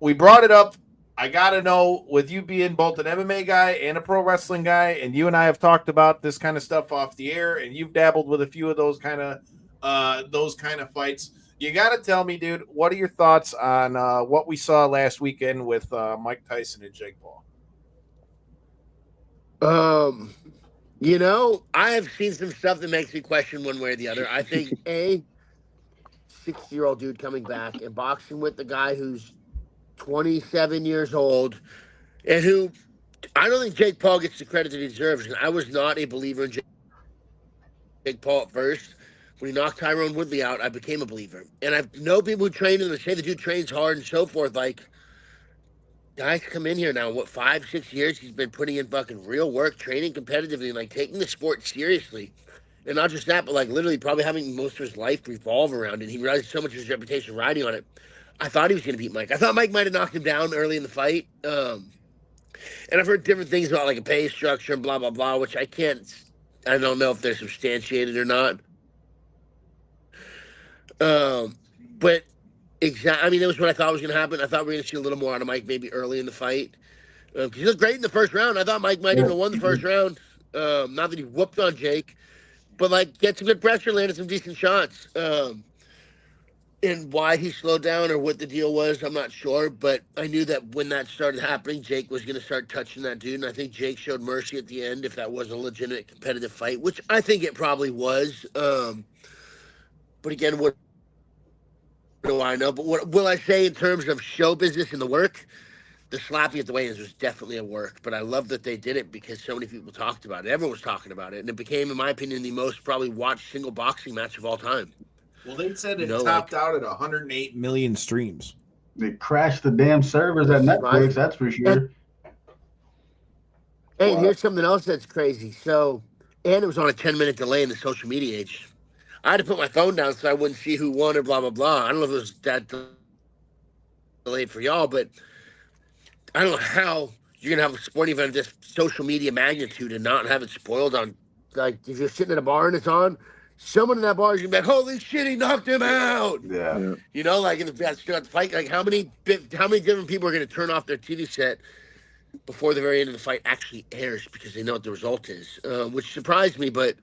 we brought it up. I got to know, with you being both an MMA guy and a pro wrestling guy, and you and I have talked about this kind of stuff off the air, and you've dabbled with a few of those kind of fights. You got to tell me, dude, what are your thoughts on what we saw last weekend with Mike Tyson and Jake Paul? You know, I have seen some stuff that makes me question one way or the other. I think a 60-year-old dude coming back and boxing with the guy who's 27 years old, and who I don't think Jake Paul gets the credit that he deserves. I was not a believer in Jake Paul at first. When he knocked Tyrone Woodley out, I became a believer. And I know people who train him and say the dude trains hard and so forth. Like, guys come in here now, 5, 6 years, he's been putting in fucking real work, training competitively, and like taking the sport seriously. And not just that, but like literally probably having most of his life revolve around it. He realized so much of his reputation riding on it. I thought he was going to beat Mike. I thought Mike might have knocked him down early in the fight. And I've heard different things about like a pay structure and blah, blah, blah, which I don't know if they're substantiated or not. But exactly, I mean, that was what I thought was going to happen. I thought we were going to see a little more out of Mike maybe early in the fight. Because he looked great in the first round. I thought Mike might even have won the first round. Not that he whooped on Jake, but like get some good pressure, landed some decent shots. And why he slowed down or what the deal was, I'm not sure. But I knew that when that started happening, Jake was going to start touching that dude. And I think Jake showed mercy at the end if that was a legitimate competitive fight, which I think it probably was. But again, what do I know? But what will I say in terms of show business and the work? The slapping at the weigh-ins was definitely a work. But I love that they did it because so many people talked about it. Everyone was talking about it. And it became, in my opinion, the most probably watched single boxing match of all time. Well, they said it topped out at 108 million streams. They crashed the damn servers at Netflix, that's for sure. And here's something else that's crazy. So, and it was on a 10-minute delay in the social media age. I had to put my phone down so I wouldn't see who won or blah, blah, blah. I don't know if it was that delayed for y'all, but I don't know how you're going to have a sporting event of this social media magnitude and not have it spoiled on, like, if you're sitting in a bar and it's on, someone in that bar is going to be like, holy shit, he knocked him out. Yeah. You know, like, in the fight, like, how many different people are going to turn off their TV set before the very end of the fight actually airs because they know what the result is, which surprised me, but,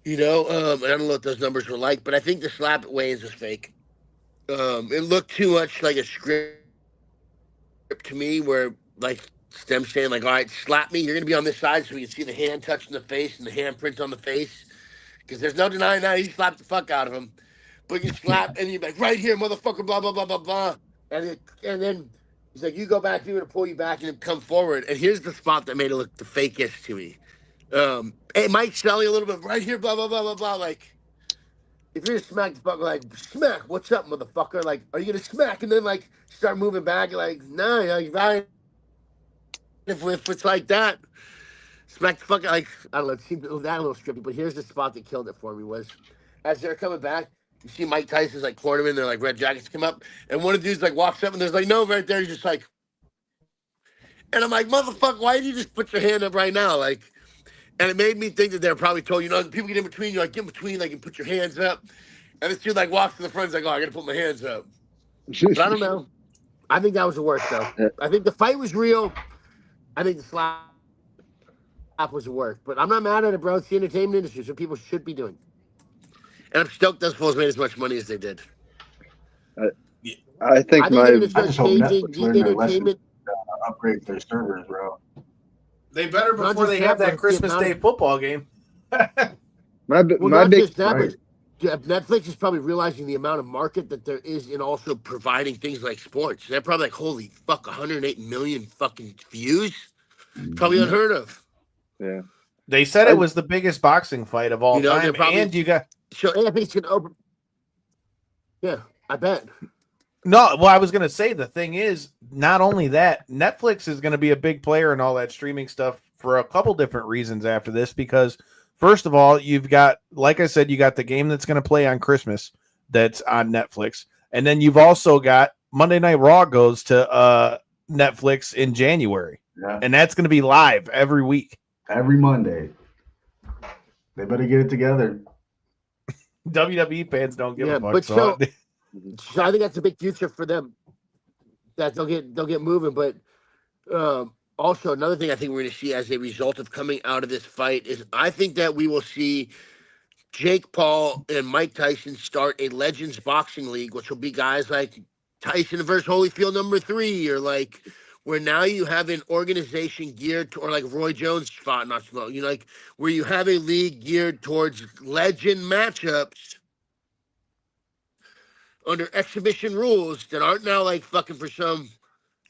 you know, and I don't know what those numbers were like, but I think the slap at weigh-ins was fake. It looked too much like a script to me where, like, Stem saying, like, all right, slap me, you're going to be on this side so we can see the hand touching the face and the handprint on the face. Because there's no denying that. He slapped the fuck out of him. But you slap, and you're like, right here, motherfucker, blah, blah, blah, blah, blah. And then he's like, you go back, you're going to pull you back and then come forward. And here's the spot that made it look the fakest to me. Hey, Mike Shelley a little bit, right here, blah, blah, blah, blah, blah. Like, if you're going to smack the fucker, like, smack, what's up, motherfucker? Like, are you going to smack? And then, like, start moving back. You're like, no, you're right. If it's like that. Smack the fuck, like, I don't know, it seemed that a little strippy, but here's the spot that killed it for me was, as they're coming back, you see Mike Tyson's, like, cornerman, their, like, red jackets come up, and one of the dudes, like, walks up, and there's, like, no, right there, he's just, like, and I'm like, motherfucker, why did you just put your hand up right now, like, and it made me think that they're probably told, you know, people get in between, you like, get in between, like, and put your hands up, and this dude, like, walks to the front, he's like, oh, I gotta put my hands up, but I don't know, I think that was the worst, though, I think the fight was real, I think the slap was the worst, but I'm not mad at it, bro. It's the entertainment industry, so people should be doing. And I'm stoked those fools made as much money as they did. I think I just hope Netflix learned their lesson, upgrade their servers, bro. They better before they have that Christmas Day football game. my big Netflix is probably realizing the amount of market that there is in also providing things like sports. They're probably like, holy fuck, 108 million fucking views? Probably unheard of. Yeah, they said it was the biggest boxing fight of all time, probably, and you got so I think it's gonna open. Yeah, I bet. No, well, I was gonna say the thing is, not only that, Netflix is gonna be a big player in all that streaming stuff for a couple different reasons after this. Because first of all, you've got, like I said, you got the game that's gonna play on Christmas that's on Netflix, and then you've also got Monday Night Raw goes to Netflix in January, and that's gonna be live every week. Every Monday. They better get it together. WWE fans don't give a fuck. But so I think that's a big future for them. that they'll get moving. But also another thing I think we're going to see as a result of coming out of this fight is I think that we will see Jake Paul and Mike Tyson start a Legends Boxing League, which will be guys like Tyson versus Holyfield #3, or like where now you have an organization geared to, or like Roy Jones fought not so long, like where you have a league geared towards legend matchups under exhibition rules that aren't now like fucking for some.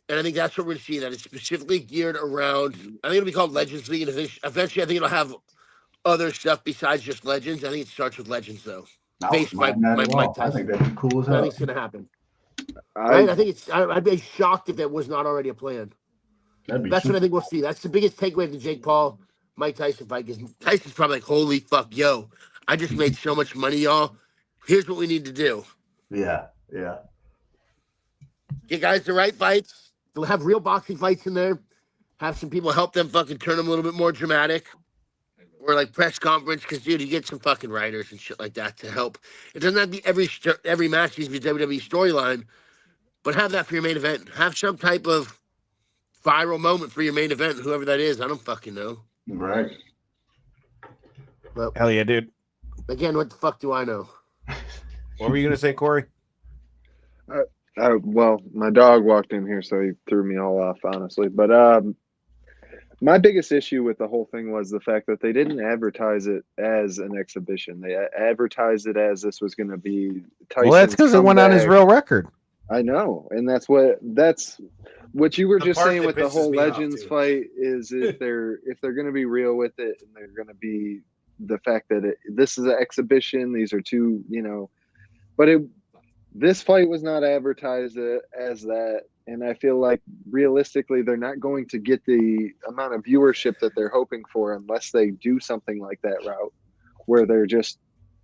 And I think that's what we're going to see. That it's specifically geared around. I think it'll be called Legends League, and eventually I think it'll have other stuff besides just Legends. I think it starts with Legends though. Based by Mike Tyson. I think that'd be cool as hell. I think it's going to happen. Right? I think it's. I'd be shocked if that was not already a plan. That's what I think we'll see. That's the biggest takeaway of the Jake Paul Mike Tyson fight. Because Tyson's probably like, "Holy fuck, yo! I just made so much money, y'all. Here's what we need to do." Yeah. Get guys the right fights. They'll have real boxing fights in there. Have some people help them fucking turn them a little bit more dramatic. Or like press conference, because dude, you get some fucking writers and shit like that to help. It doesn't have to be every match needs to be WWE storyline, but have that for your main event. Have some type of viral moment for your main event, whoever that is. I don't fucking know. Right. But hell yeah, dude. Again, what the fuck do I know? What were you gonna say, Corey? Well, my dog walked in here, so he threw me all off, honestly. But my biggest issue with the whole thing was the fact that they didn't advertise it as an exhibition. They advertised it as this was going to be Tyson's Well, that's because it went on his real record. I know, and that's what you were just saying with the whole Legends fight is if they're going to be real with it, and they're going to be the fact that this is an exhibition. These are two, but this fight was not advertised as that. And I feel like realistically, they're not going to get the amount of viewership that they're hoping for unless they do something like that route, where they're just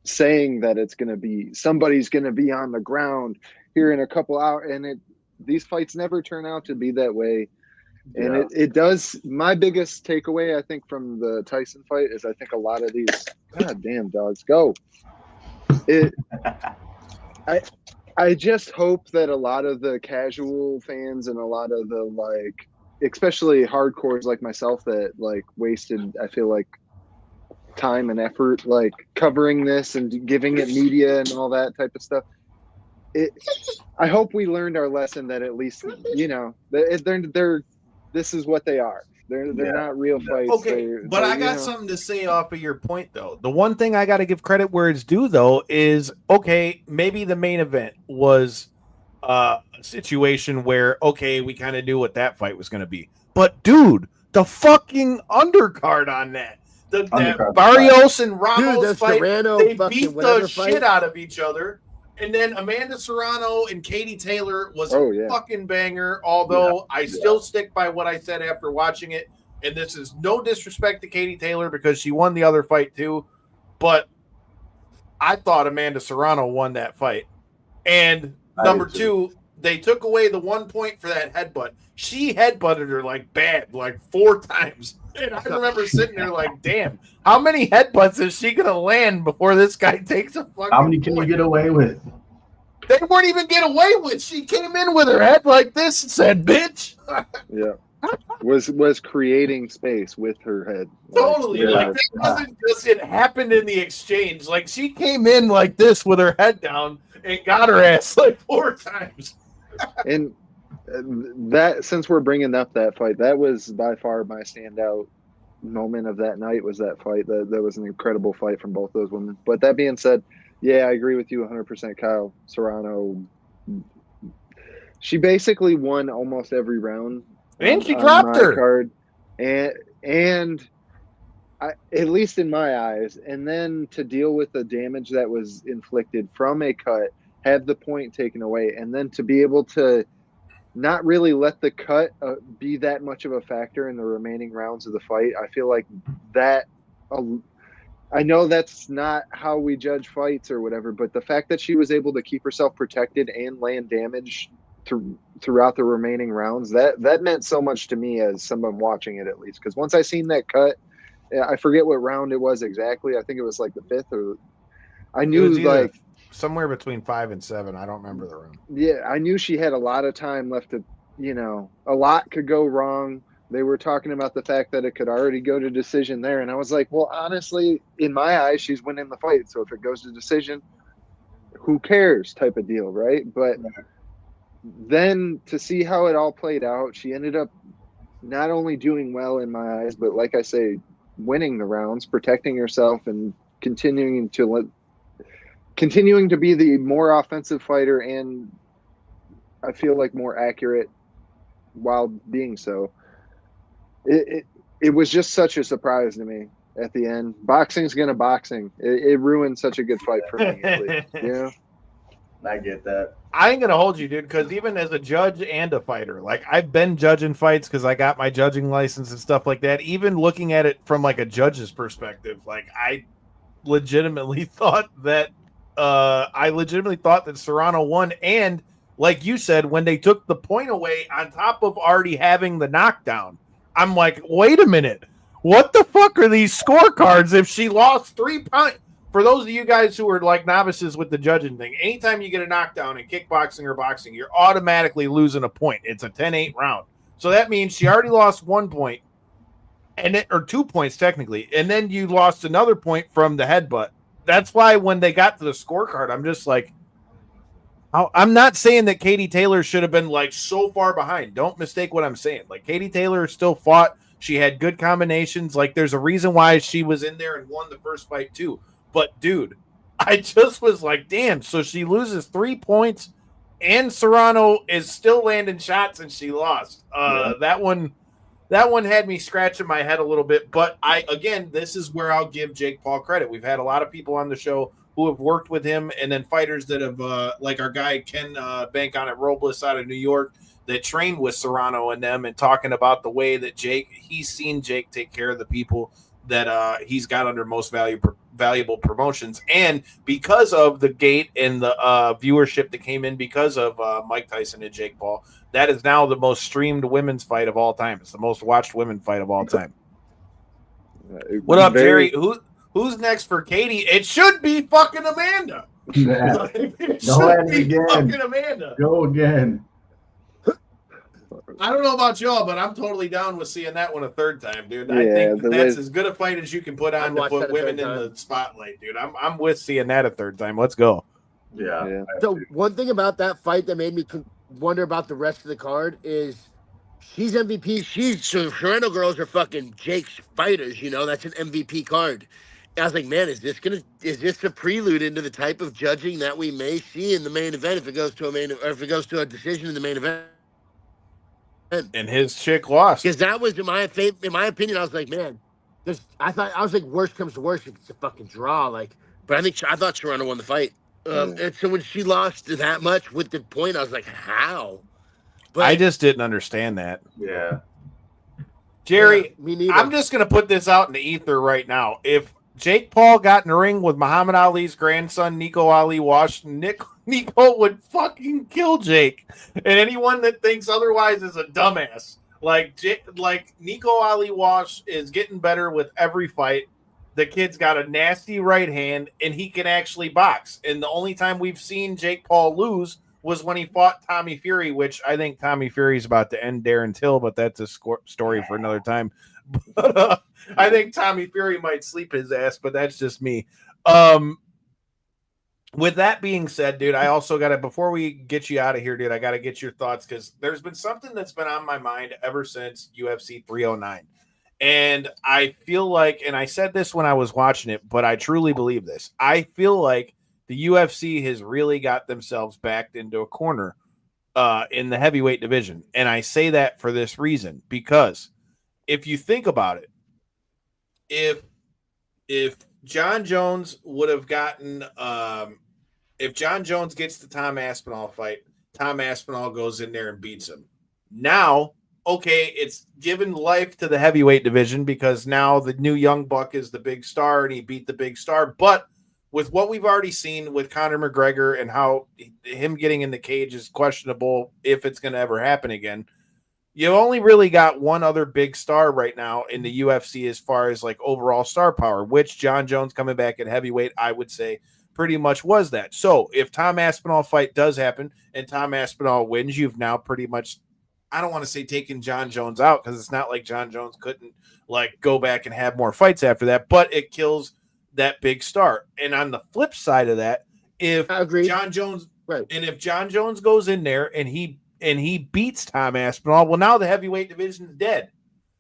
saying that it's going to be somebody's going to be on the ground here in a couple hours. And these fights never turn out to be that way. And it does. My biggest takeaway, I think, from the Tyson fight is I think a lot of these goddamn dogs go. I just hope that a lot of the casual fans and a lot of the especially hardcores like myself that wasted, I feel like, time and effort covering this and giving it media and all that type of stuff. I hope we learned our lesson that at least they're this is what they are. They're not real fights. Okay, but I got something to say off of your point, though. The one thing I got to give credit where it's due, though, is, okay, maybe the main event was a situation where, okay, we kind of knew what that fight was going to be. But, dude, the fucking undercard on that. That Barrios and Ramos fight, they beat the shit out of each other. And then Amanda Serrano and Katie Taylor was a fucking banger, although I still stick by what I said after watching it. And this is no disrespect to Katie Taylor because she won the other fight too. But I thought Amanda Serrano won that fight. And number two, they took away the 1 point for that headbutt. She headbutted her bad, 4 times. And I remember sitting there damn, how many headbutts is she going to land before this guy takes a fucking How many can you get away with? They weren't even get away with. She came in with her head like this and said, bitch. Was creating space with her head. Totally. That wasn't just it happened in the exchange. She came in like this with her head down and got her ass 4 times. And that, since we're bringing up that fight, that was by far my standout moment of that night. Was that fight? That was an incredible fight from both those women. But that being said, I agree with you 100%. Kyle Serrano, she basically won almost every round, and she dropped her card, and at least in my eyes. And then to deal with the damage that was inflicted from a cut, have the point taken away, and then to be able to not really let the cut be that much of a factor in the remaining rounds of the fight. I feel like that, I know that's not how we judge fights or whatever, but the fact that she was able to keep herself protected and land damage throughout the remaining rounds, that meant so much to me as someone watching it, at least. Because once I seen that cut, I forget what round it was exactly. I think it was the 5th, or I knew somewhere between 5 and 7. I don't remember the round. Yeah, I knew she had a lot of time left to a lot could go wrong. They were talking about the fact that it could already go to decision there. And I was like, well, honestly, in my eyes, she's winning the fight. So if it goes to decision, who cares type of deal, right? But then to see how it all played out, she ended up not only doing well in my eyes, but like I say, winning the rounds, protecting herself, and continuing to be the more offensive fighter, and I feel like more accurate while being so. It was just such a surprise to me at the end. Boxing's gonna boxing. It ruined such a good fight for me. I get that. I ain't gonna hold you, dude, because even as a judge and a fighter, like I've been judging fights because I got my judging license and stuff like that. Even looking at it from like a judge's perspective, like I legitimately thought that Serrano won. And like you said, when they took the point away on top of already having the knockdown, I'm like, wait a minute, what the fuck are these scorecards if she lost 3 points? For those of you guys who are like novices with the judging thing, anytime you get a knockdown in kickboxing or boxing, you're automatically losing a point. It's a 10-8 round. So that means she already lost 1 point, or 2 points technically, and then you lost another point from the headbutt. That's why when they got to the scorecard, I'm just like, I'm not saying that Katie Taylor should have been like so far behind. Don't mistake what I'm saying. Like Katie Taylor still fought. She had good combinations. Like there's a reason why she was in there and won the first fight too. But dude, I just was like, damn. So she loses 3 points, and Serrano is still landing shots, and she lost. That one had me scratching my head a little bit. But this is where I'll give Jake Paul credit. We've had a lot of people on the show who have worked with him, and then fighters that have, like our guy Ken Bank on it Robles out of New York, that trained with Serrano and them, and talking about the way that he's seen Jake take care of the people that he's got under most valuable promotions. And because of the gate and the viewership that came in because of Mike Tyson and Jake Paul, that is now the most streamed women's fight of all time. It's the most watched women fight of all time. What up, Jerry? Who's next for Katie? It should be fucking Amanda. Yeah. It should be fucking Amanda. Go again. I don't know about y'all, but I'm totally down with seeing that one a third time, dude. Yeah, I think that's as good a fight as you can put on to put women in the spotlight, dude. I'm with seeing that a third time. Let's go. Yeah. So one thing about that fight that made me wonder about the rest of the card is she's MVP. Serrano girls are fucking Jake's fighters. That's an MVP card. And I was like, man, is this a prelude into the type of judging that we may see in the main event if it goes to a decision in the main event? And his chick lost. Because that was in my opinion, I was like, man, I was like, worst comes to worst, it's a fucking draw. But I thought Serrano won the fight. And so when she lost that much with the point, I was like, how? But I just didn't understand that. Yeah. Jerry, me neither. I'm just gonna put this out in the ether right now. If Jake Paul got in the ring with Muhammad Ali's grandson, Nico Ali Wash, Nico would fucking kill Jake. And anyone that thinks otherwise is a dumbass. Like Nico Ali Wash is getting better with every fight. The kid's got a nasty right hand, and he can actually box. And the only time we've seen Jake Paul lose was when he fought Tommy Fury, which I think Tommy Fury's about to end Darren Till, but that's a story for another time. But I think Tommy Fury might sleep his ass, but that's just me. With that being said, dude, I also got to, before we get you out of here, dude, I got to get your thoughts, because there's been something that's been on my mind ever since UFC 309. And I feel like, and I said this when I was watching it, but I truly believe this. I feel like the UFC has really got themselves backed into a corner in the heavyweight division. And I say that for this reason, because if you think about it, if John Jones would have gotten, if John Jones gets the Tom Aspinall fight, Tom Aspinall goes in there and beats him. Now, okay, it's given life to the heavyweight division because now the new young buck is the big star and he beat the big star. But with what we've already seen with Conor McGregor and how him getting in the cage is questionable if it's going to ever happen again, you only really got one other big star right now in the UFC as far as like overall star power, which John Jones coming back at heavyweight, I would say pretty much was that. So if Tom Aspinall fight does happen and Tom Aspinall wins, you've now pretty much I don't want to say taking John Jones out, because it's not like John Jones couldn't like go back and have more fights after that, but it kills that big star. And on the flip side of that, if John Jones goes in there and he beats Tom Aspinall, well, now the heavyweight division is dead,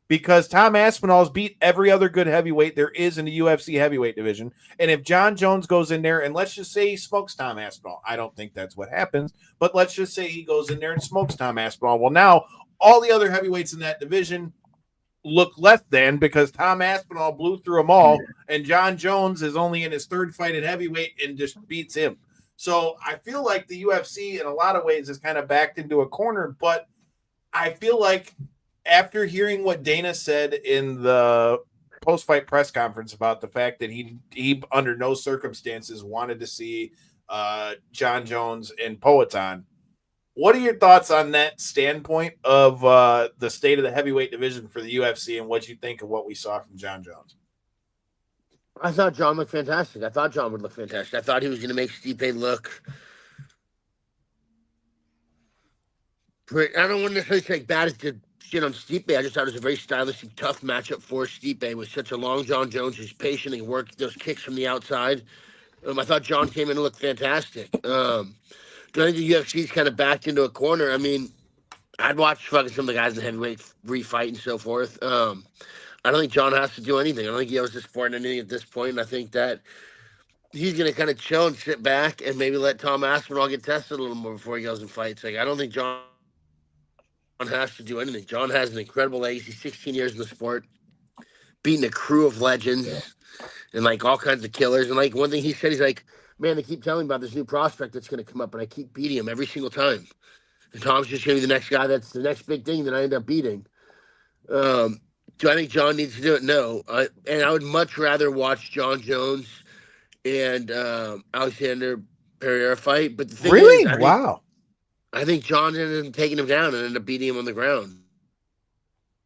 because Tom Aspinall's beat every other good heavyweight there is in the UFC heavyweight division. And if John Jones goes in there and let's just say he smokes Tom Aspinall, I don't think that's what happens, but let's just say he goes in there and smokes Tom Aspinall. Well, now all the other heavyweights in that division look less than, because Tom Aspinall blew through them all, and John Jones is only in his third fight at heavyweight and just beats him. So I feel like the UFC in a lot of ways is kind of backed into a corner, but I feel like after hearing what Dana said in the post-fight press conference about the fact that he under no circumstances wanted to see John Jones and Poatan, what are your thoughts on that standpoint of the state of the heavyweight division for the UFC, and what you think of what we saw from John Jones? I thought John looked fantastic. I thought John would look fantastic. I thought he was going to make Stipe look. I don't want to necessarily say bad as to shit on Stipe. I just thought it was a very stylistic, tough matchup for Stipe with such a long John Jones who's patient and worked those kicks from the outside. I thought John came in and looked fantastic. Do I think the UFC's kind of backed into a corner? I mean, I'd watch fucking some of the guys in the heavyweight refight and so forth. I don't think John has to do anything. I don't think he owes the sport anything at this point. And I think that he's going to kind of chill and sit back and maybe let Tom Aspinall get tested a little more before he goes and fights. Like, I don't think John has to do anything. John has an incredible legacy, 16 years in the sport, beating a crew of legends and like all kinds of killers. And like one thing he said, he's like, man, they keep telling me about this new prospect that's going to come up, and I keep beating him every single time. And Tom's just going to be the next guy that's the next big thing that I end up beating. Do I think John needs to do it? No. And I would much rather watch John Jones and Alexander Pereira fight. But the thing is, I think John ended up taking him down and ended up beating him on the ground.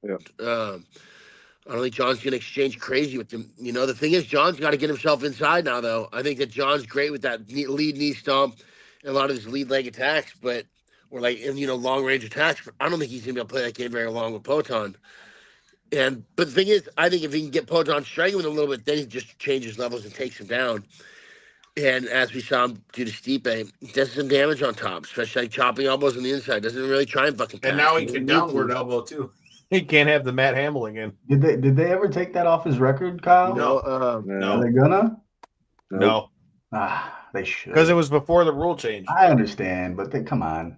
Yeah. I don't think John's going to exchange crazy with him. You know, the thing is, John's got to get himself inside now, though. I think that John's great with that lead knee stomp and a lot of his lead leg attacks, but long range attacks. But I don't think he's going to be able to play that game very long with Poatan. But the thing is, I think if he can get Poatan striking with him a little bit, then he just changes levels and takes him down. And as we saw him do to Stipe, does some damage on top, especially like chopping elbows on the inside. Doesn't really try and fucking pass. And now he can downward elbow too. He can't have the Matt Hamill again. Did they ever take that off his record, Kyle? No. No. Are they gonna? No. They should. Because it was before the rule change. I understand, but come on.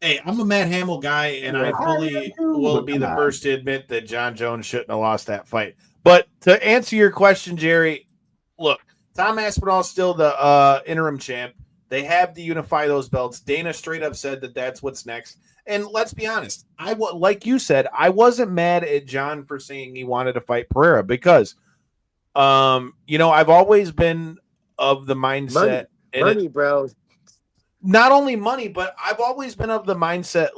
Hey, I'm a Matt Hamill guy, and I fully will be the first to admit that John Jones shouldn't have lost that fight. But to answer your question, Jerry, look, Tom Aspinall is still the interim champ. They have to unify those belts. Dana straight up said that that's what's next. And let's be honest, like you said, I wasn't mad at John for saying he wanted to fight Pereira because, I've always been of the mindset. Money, bro. Not only money, but I've always been of the mindset,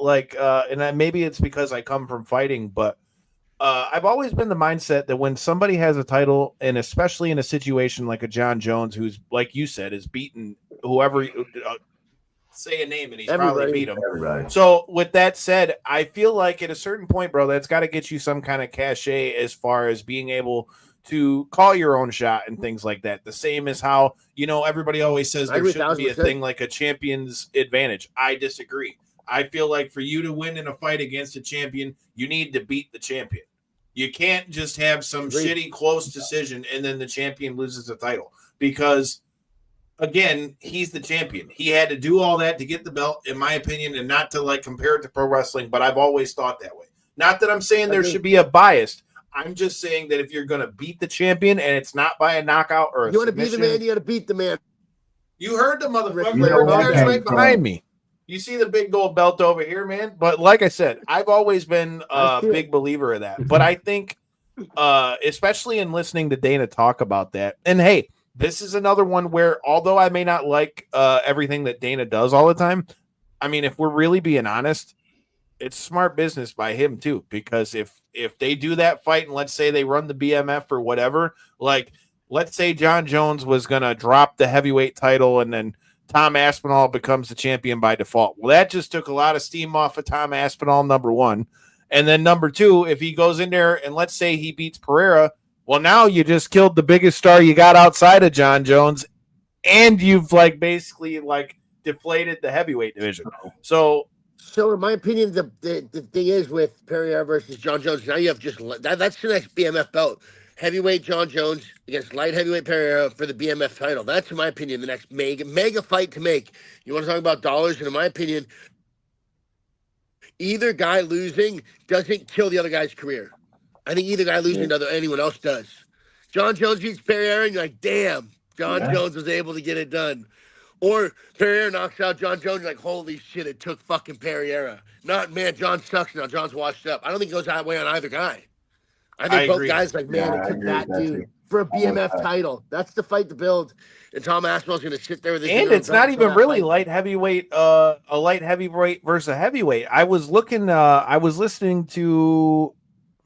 and maybe it's because I come from fighting, but I've always been the mindset that when somebody has a title, and especially in a situation like a John Jones, who's, like you said, is beaten whoever, say a name, and he's probably beat him. Everybody. So with that said, I feel like at a certain point, bro, that's got to get you some kind of cachet as far as being able to call your own shot and things like that. The same as how, everybody always says there shouldn't be a thing like a champion's advantage. I disagree. I feel like for you to win in a fight against a champion, you need to beat the champion. You can't just have some shitty close decision and then the champion loses the title because, again, he's the champion. He had to do all that to get the belt, in my opinion, and not to compare it to pro wrestling, but I've always thought that way. Not that I'm saying there should be a bias. I'm just saying that if you're going to beat the champion and it's not by a knockout or a you want to beat the man, you got to beat the man. You heard the motherfucker right behind me. You see the big gold belt over here, man? But like I said, I've always been a big believer of that. But I think, especially in listening to Dana talk about that, and hey, this is another one where, although I may not like everything that Dana does all the time, I mean, if we're really being honest, it's smart business by him too. Because if they do that fight and let's say they run the BMF or whatever, let's say John Jones was gonna drop the heavyweight title and then Tom Aspinall becomes the champion by default. Well, that just took a lot of steam off of Tom Aspinall, number one. And then number two, if he goes in there and let's say he beats Pereira, well, now you just killed the biggest star you got outside of John Jones, and you've like basically like deflated the heavyweight division. So in my opinion, the thing is with Pereira versus John Jones, now you have just that's the next BMF belt. Heavyweight John Jones against light heavyweight Pereira for the BMF title. That's, in my opinion, the next mega fight to make. You want to talk about dollars? And in my opinion, either guy losing doesn't kill the other guy's career. I think either guy losing to anyone else does. John Jones beats Pereira, and you're like, damn, John Jones was able to get it done. Or Pereira knocks out John Jones, you're like, holy shit, it took fucking Pereira. Not, man, John sucks now. John's washed up. I don't think it goes that way on either guy. I think both guys like, man, it took that dude for a BMF title. That's the fight to build. And Tom Aspinall's going to sit there with his and it's not even really light heavyweight, a light heavyweight versus a heavyweight. I was listening to,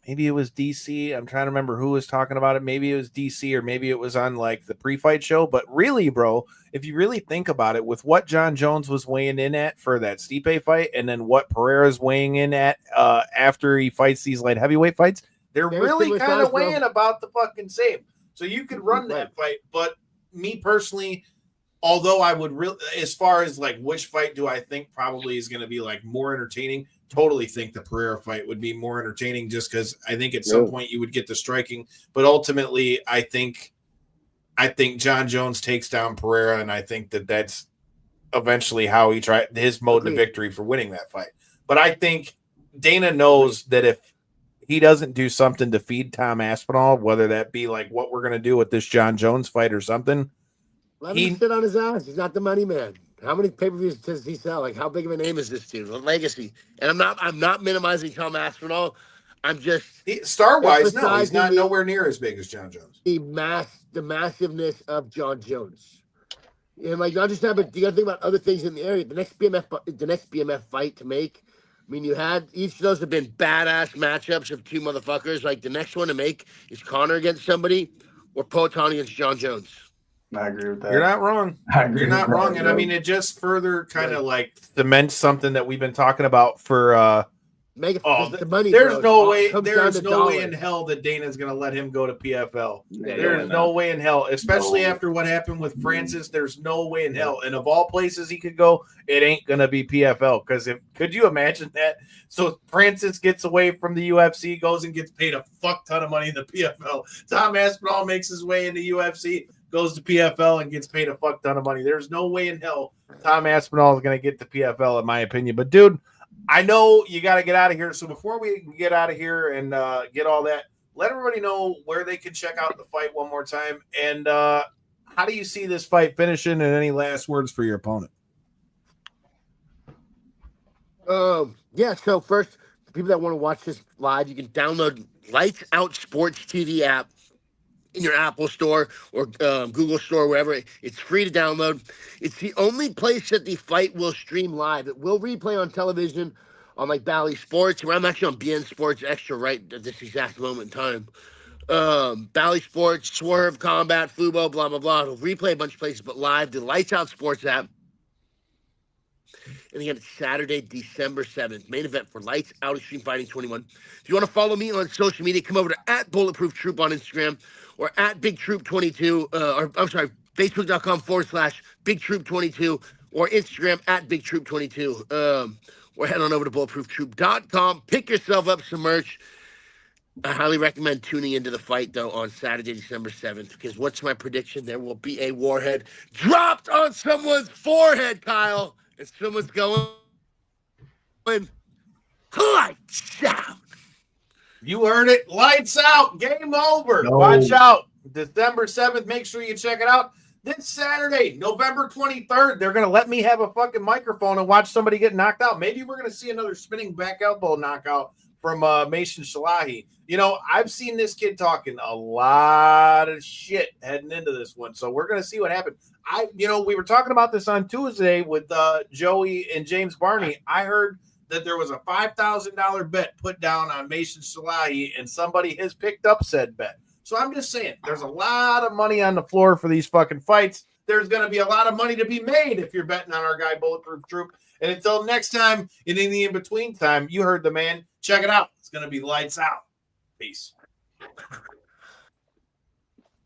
maybe it was DC. I'm trying to remember who was talking about it. Maybe it was DC or maybe it was on like the pre-fight show. But really, bro, if you really think about it, with what John Jones was weighing in at for that Stipe fight and then what Pereira's weighing in at after he fights these light heavyweight fights, they're really kind of weighing about the fucking same. So you could run that fight. But me personally, although I would really, as far as like which fight do I think probably is going to be like more entertaining, totally think the Pereira fight would be more entertaining just because I think at some point you would get the striking. But ultimately, I think John Jones takes down Pereira, and I think that's eventually how he tried his mode to victory for winning that fight. But I think Dana knows that if he doesn't do something to feed Tom Aspinall, whether that be like what we're going to do with this John Jones fight or something. Let him sit on his ass. He's not the money man. How many pay-per-views does he sell? Like, how big of a name is this dude? What legacy? And I'm not minimizing Tom Aspinall. I'm just star-wise, no, he's not nowhere near as big as John Jones. The massiveness of John Jones. And like not just that, but you got to think about other things in the area. The next BMF fight to make. I mean, you had each of those have been badass matchups of two motherfuckers. Like the next one to make is Connor against somebody or Poatan against John Jones. I agree with that. You're not wrong. You're not wrong. And I mean, it just further kind of like cements something that we've been talking about for the money. There's no way in hell that Dana's going to let him go to PFL. There's no way in hell, especially after what happened with Francis. There's no way in hell. And of all places he could go, it ain't going to be PFL. Because could you imagine that? So Francis gets away from the UFC, goes and gets paid a fuck ton of money in the PFL. Tom Aspinall makes his way into UFC, goes to PFL and gets paid a fuck ton of money. There's no way in hell Tom Aspinall is going to get to PFL, in my opinion. But dude, I know you got to get out of here. So before we get out of here and get all that, let everybody know where they can check out the fight one more time. And how do you see this fight finishing, and any last words for your opponent? Yeah, so first, for people that want to watch this live, you can download Lights Out Sports TV app in your Apple store or Google store, wherever. It's free to download. It's the only place that the fight will stream live. It will replay on television on like Bally Sports, where I'm actually on BN Sports Extra right at this exact moment in time. Bally Sports, Swerve, Combat, Fubo, blah, blah, blah. It'll replay a bunch of places, but live, the Lights Out Sports app. And again, it's Saturday, December 7th. Main event for Lights Out Extreme Fighting 21. If you want to follow me on social media, come over to @BulletProof on Instagram or @BigTroop22, or I'm sorry, Facebook.com/BigTroop22 or Instagram @BigTroop22. Or head on over to BulletProofTroop.com. Pick yourself up some merch. I highly recommend tuning into the fight, though, on Saturday, December 7th, because what's my prediction? There will be a warhead dropped on someone's forehead, Kyle. And someone's going lights out. You heard it. Lights out. Game over. No. Watch out. December 7th. Make sure you check it out. This Saturday, November 23rd, they're going to let me have a fucking microphone and watch somebody get knocked out. Maybe we're going to see another spinning back elbow knockout from Mason Shalahi. You know, I've seen this kid talking a lot of shit heading into this one, so we're going to see what happens. We were talking about this on Tuesday with Joey and James Barney. I heard that there was a $5,000 bet put down on Mason Shalahi, and somebody has picked up said bet. So I'm just saying, there's a lot of money on the floor for these fucking fights. there's going to be a lot of money to be made if you're betting on our guy Bulletproof Troop. And until next time, and in the in-between time, you heard the man. Check it out. It's going to be lights out. Peace.